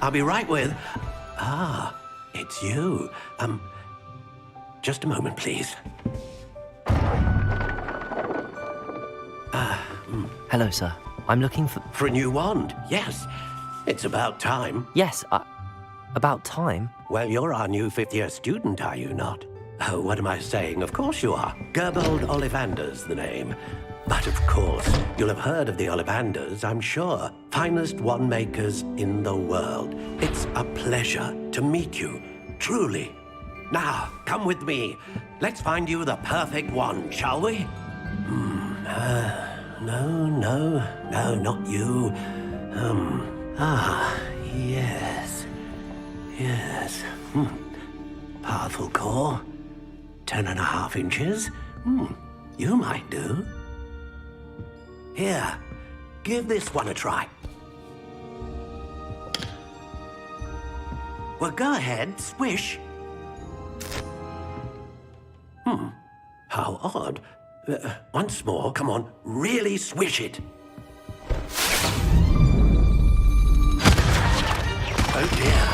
I'll be right with... Ah, it's you. Just a moment, please. Hello, sir. I'm looking for... For a new wand, yes. It's about time. Yes, about time? Well, you're our new fifth-year student, are you not? Oh, what am I saying? Of course you are. Gerbold Ollivander's the name. But of course, you'll have heard of the Ollivanders, I'm sure. Finest wand makers in the world. It's a pleasure to meet you, truly. Now, come with me. Let's find you the perfect wand, shall we? No, not you. Yes. Powerful core. 10.5 inches. You might do. Here, give this one a try. Well, go ahead, swish. How odd. Once more, come on, really swish it. Oh dear.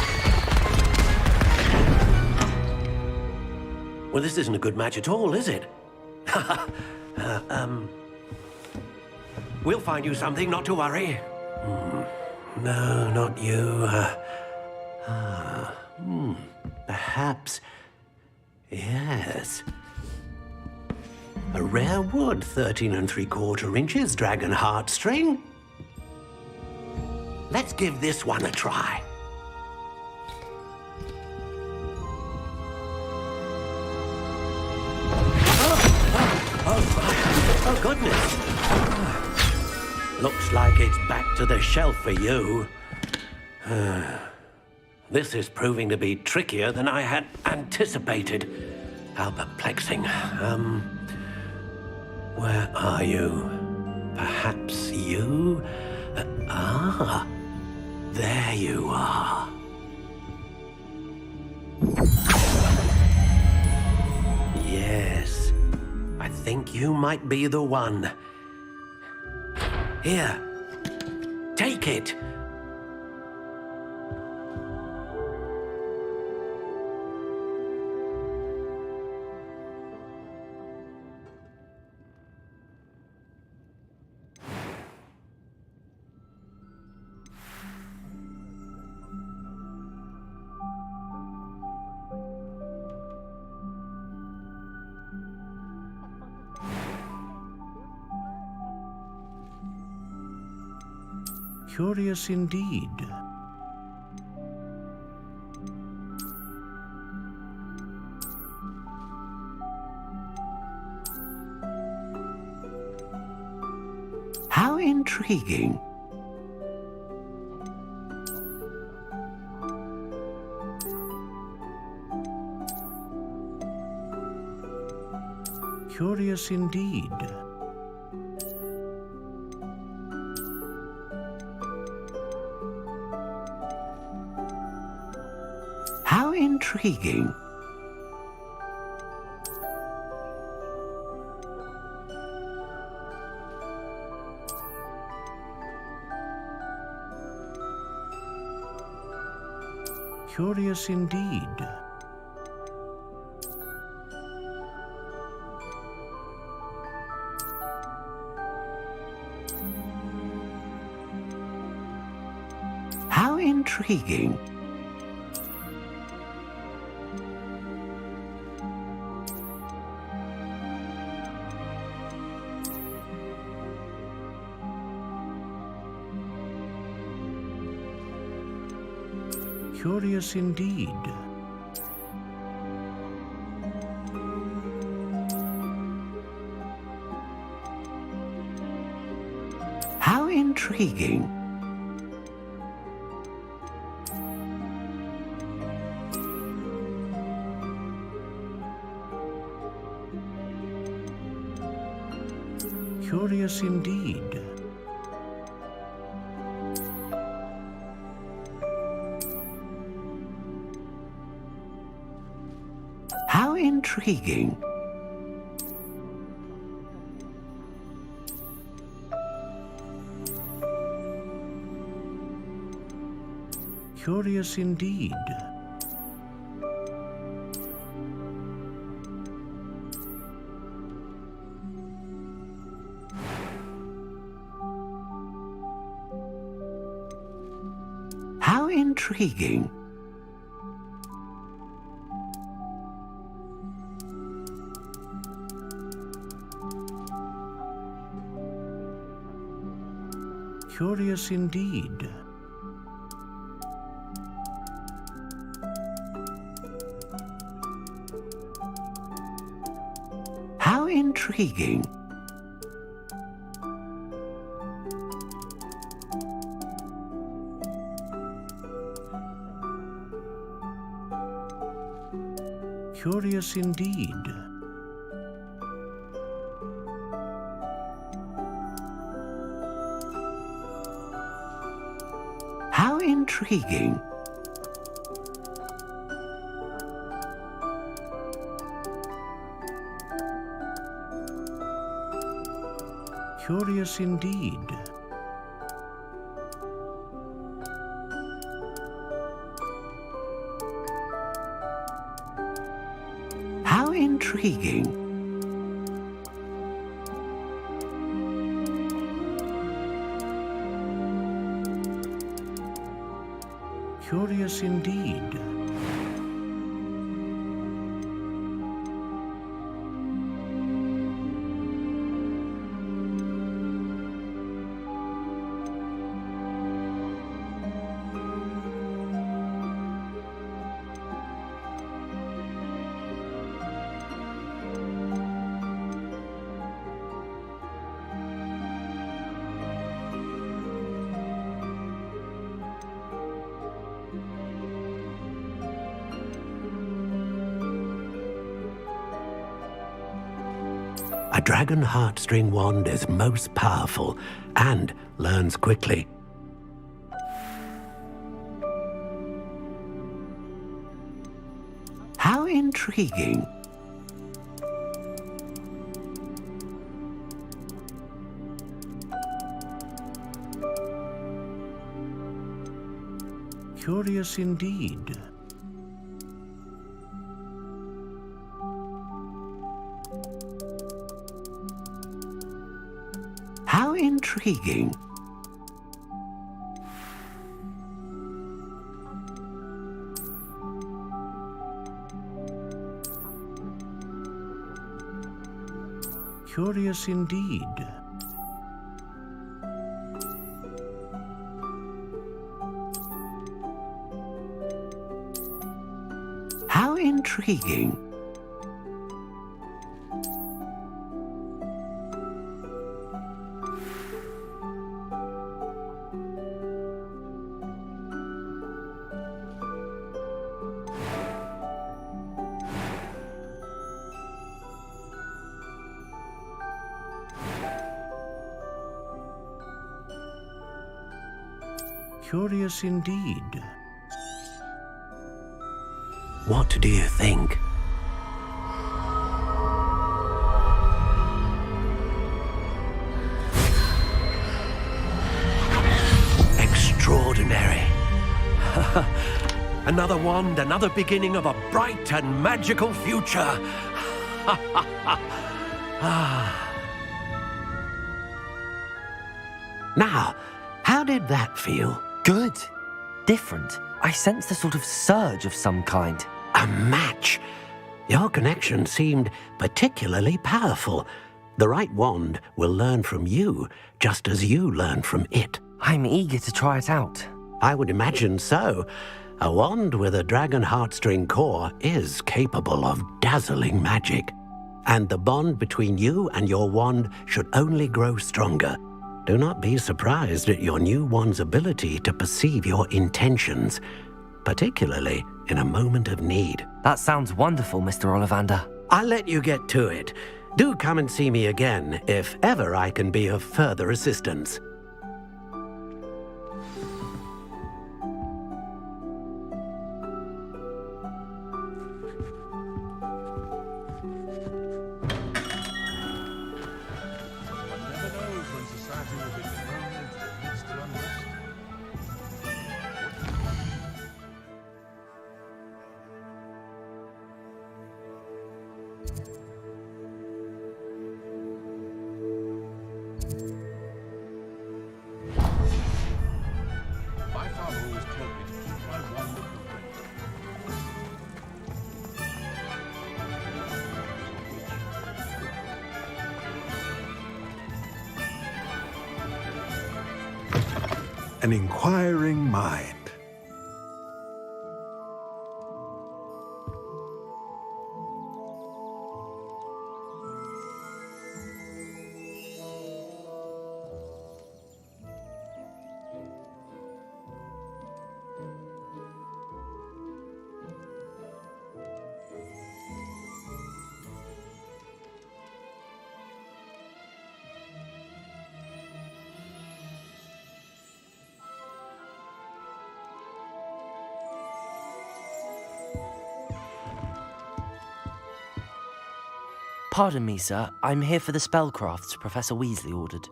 Well, this isn't a good match at all, is it? We'll find you something, not to worry. No, not you. Perhaps... Yes. A rare wood, 13 3/4 inches, dragon heartstring. Let's give this one a try. Oh, goodness. Looks like it's back to the shelf for you. This is proving to be trickier than I had anticipated. How perplexing. Where are you? Perhaps you? There you are. Yes, I think you might be the one. Here, take it. Curious indeed. How intriguing. Curious indeed. How intriguing. Curious indeed. How intriguing. Curious indeed. How intriguing. Curious indeed. How intriguing. Curious indeed. How intriguing. Curious indeed. How intriguing. Curious indeed. How intriguing. Curious indeed. How intriguing. Curious indeed. A dragon heartstring wand is most powerful and learns quickly. How intriguing. Curious indeed. How intriguing. Curious indeed. How intriguing. Curious indeed. What do you think? Extraordinary. Another wand, another beginning of a bright and magical future. Now, how did that feel? Good. Different. I sensed a sort of surge of some kind. A match. Your connection seemed particularly powerful. The right wand will learn from you, just as you learn from it. I'm eager to try it out. I would imagine so. A wand with a dragon heartstring core is capable of dazzling magic. And the bond between you and your wand should only grow stronger. Do not be surprised at your new wand's ability to perceive your intentions, particularly in a moment of need. That sounds wonderful, Mr. Ollivander. I'll let you get to it. Do come and see me again if ever I can be of further assistance. an inquiring mind. Pardon me, sir. I'm here for the spellcrafts Professor Weasley ordered.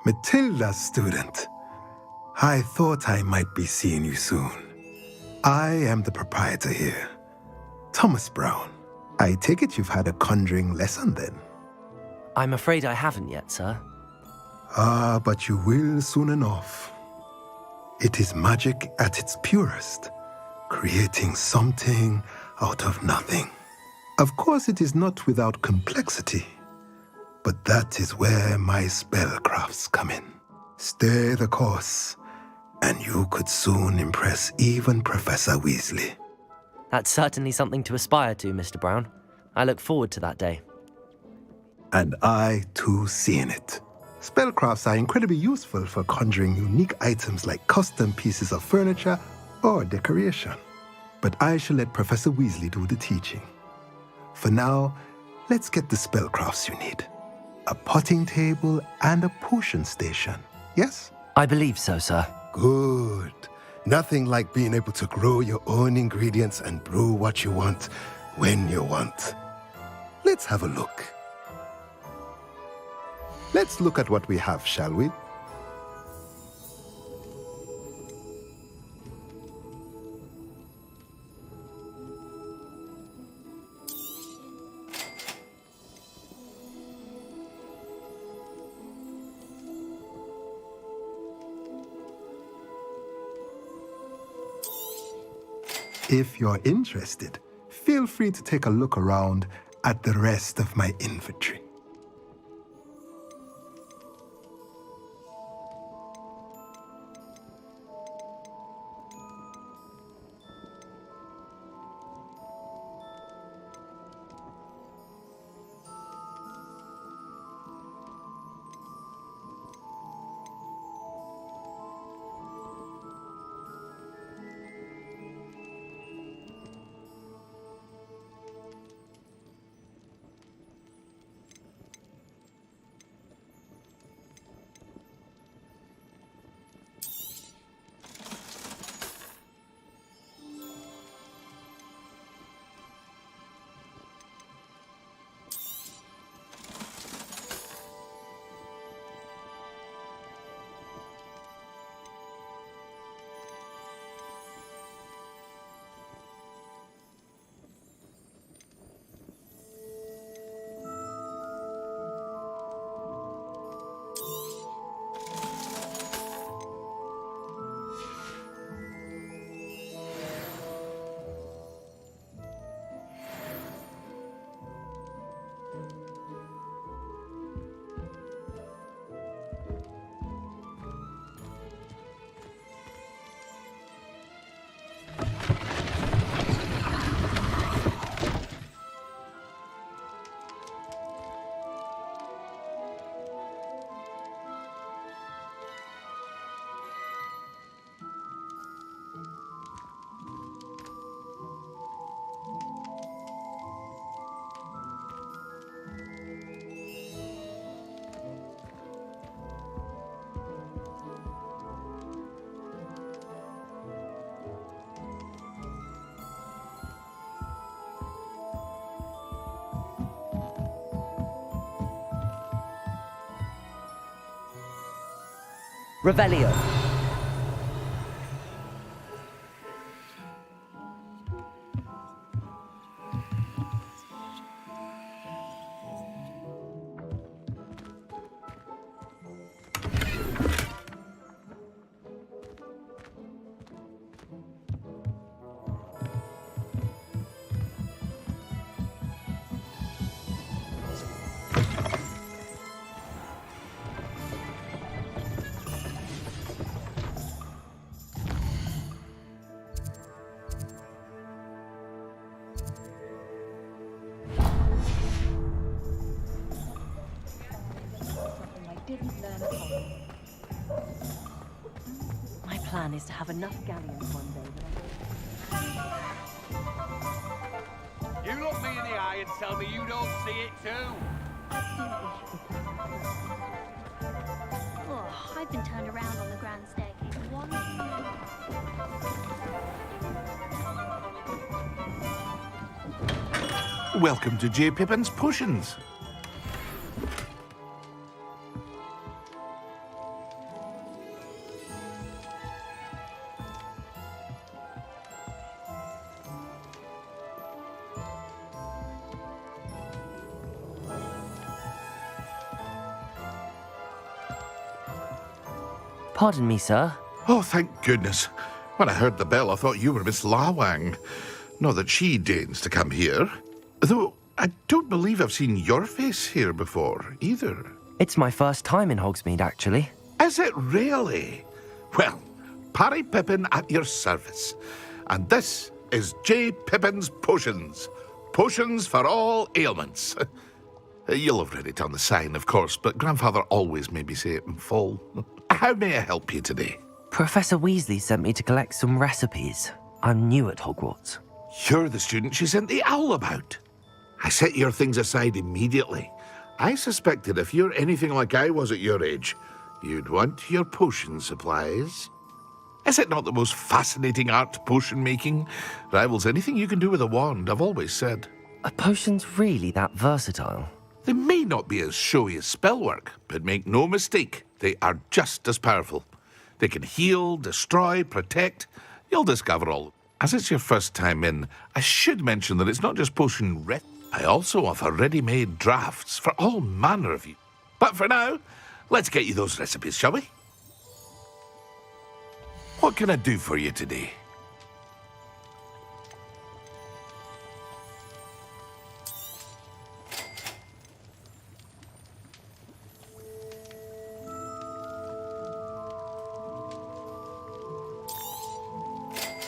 Matilda's student. I thought I might be seeing you soon. I am the proprietor here, Thomas Brown. I take it you've had a conjuring lesson then? I'm afraid I haven't yet, sir. Ah, but you will soon enough. It is magic at its purest, creating something out of nothing. Of course, it is not without complexity, but that is where my spellcrafts come in. Stay the course, and you could soon impress even Professor Weasley. That's certainly something to aspire to, Mr. Brown. I look forward to that day. And I, too, seeing it. Spellcrafts are incredibly useful for conjuring unique items like custom pieces of furniture or decoration. But I shall let Professor Weasley do the teaching. For now, let's get the spellcrafts you need. A potting table and a potion station, yes? I believe so, sir. Good. Nothing like being able to grow your own ingredients and brew what you want when you want. Let's have a look. Let's look at what we have, shall we? If you're interested, feel free to take a look around at the rest of my inventory. Revelio. My plan is to have enough galleons one day that You look me in the eye and tell me you don't see it too. Oh, I've been turned around on the grand staircase once. Welcome to J. Pippin's Potions. Pardon me, sir. Oh, thank goodness. When I heard the bell, I thought you were Miss Lawang. Not that she deigns to come here. Though I don't believe I've seen your face here before, either. It's my first time in Hogsmeade, actually. Is it really? Well, Parry Pippin at your service. And this is J. Pippin's Potions. Potions for all ailments. You'll have read it on the sign, of course, but Grandfather always made me say it in full. How may I help you today? Professor Weasley sent me to collect some recipes. I'm new at Hogwarts. You're the student she sent the owl about. I set your things aside immediately. I suspected if you're anything like I was at your age, you'd want your potion supplies. Is it not the most fascinating art, potion making? Rivals anything you can do with a wand, I've always said. Are potions really that versatile? They may not be as showy as spellwork, but make no mistake, they are just as powerful. They can heal, destroy, protect. You'll discover all. As it's your first time in, I should mention that it's not just potion I also offer ready-made drafts for all manner of you. But for now, let's get you those recipes, shall we? What can I do for you today?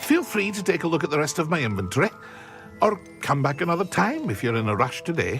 Feel free to take a look at the rest of my inventory, or come back another time if you're in a rush today.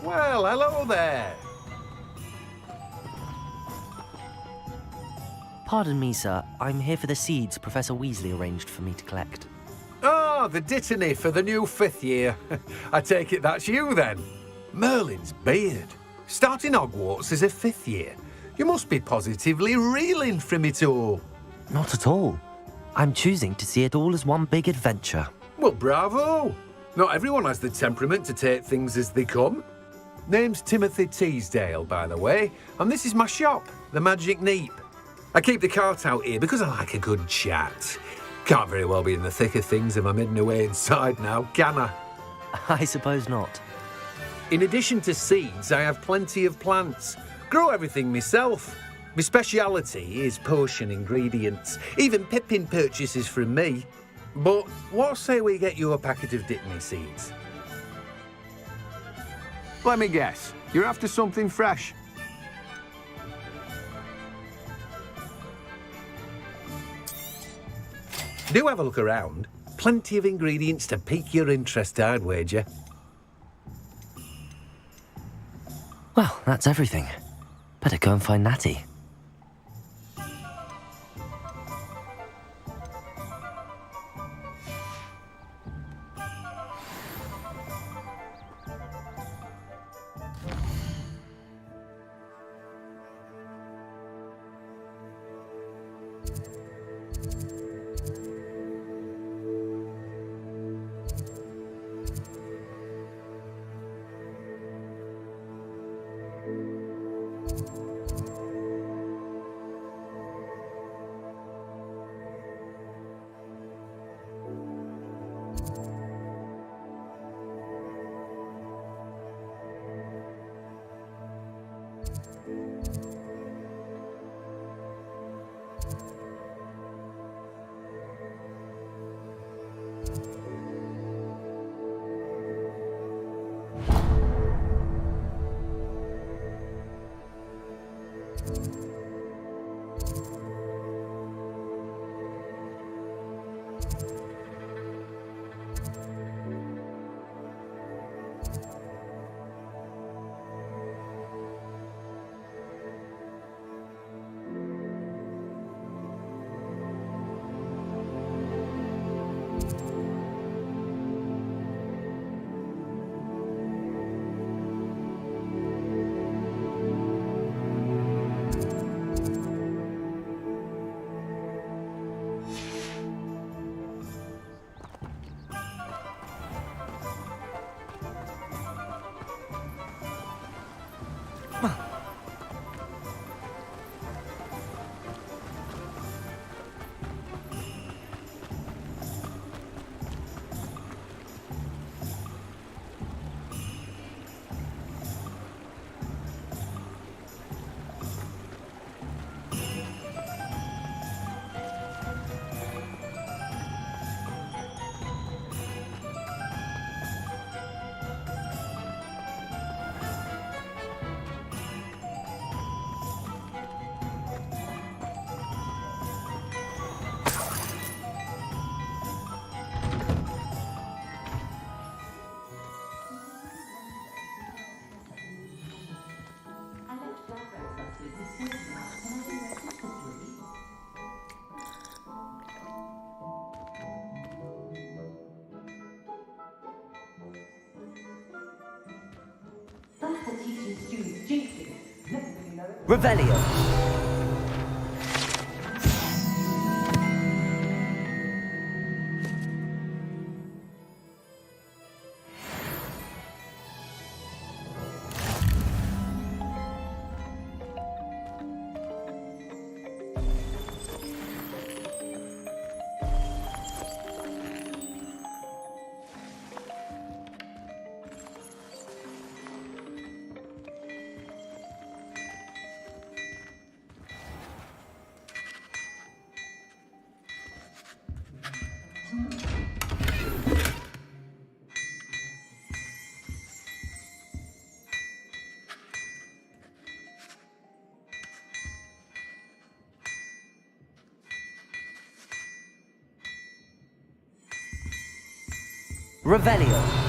Well, hello there. Pardon me, sir. I'm here for the seeds Professor Weasley arranged for me to collect. Oh, the dittany for the new 5th year. I take it that's you, then. Merlin's beard. Starting Hogwarts as a 5th year. You must be positively reeling from it all. Not at all. I'm choosing to see it all as one big adventure. Well, bravo. Not everyone has the temperament to take things as they come. Name's Timothy Teasdale, by the way, and this is my shop, the Magic Neep. I keep the cart out here because I like a good chat. Can't very well be in the thick of things if I'm hidden away inside now, can I? I suppose not. In addition to seeds, I have plenty of plants. Grow everything myself. My speciality is potion ingredients. Even Pippin purchases from me. But what say we get you a packet of Dittany seeds? Let me guess. You're after something fresh. Do have a look around. Plenty of ingredients to pique your interest, I'd wager. Well, that's everything. Better go and find Natty. Revelio. Revelio.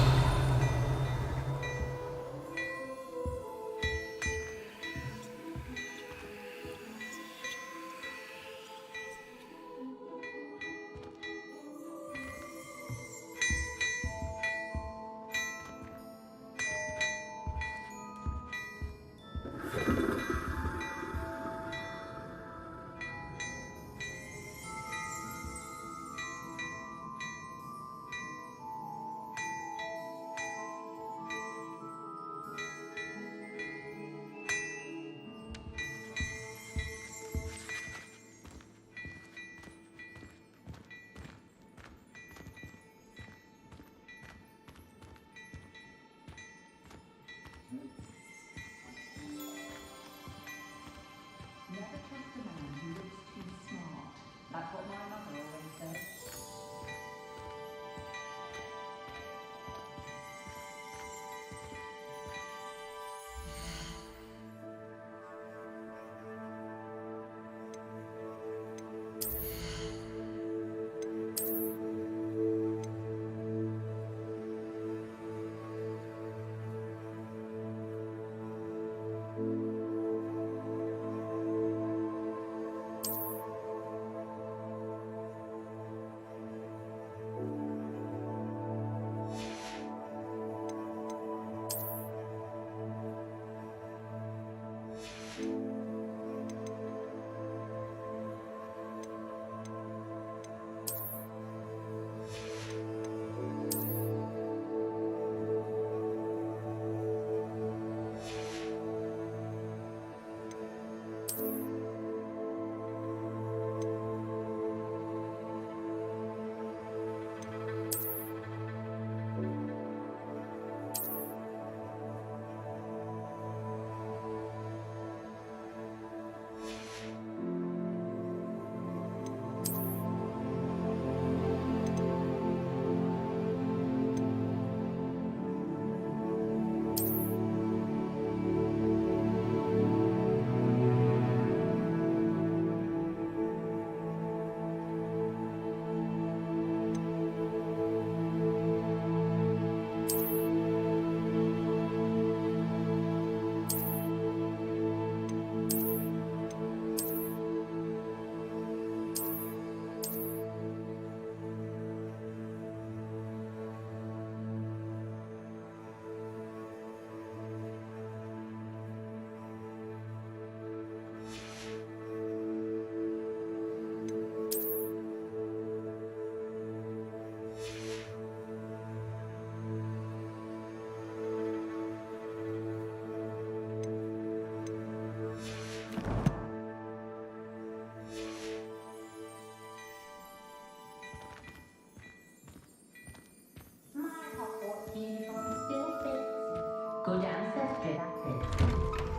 ancestry active.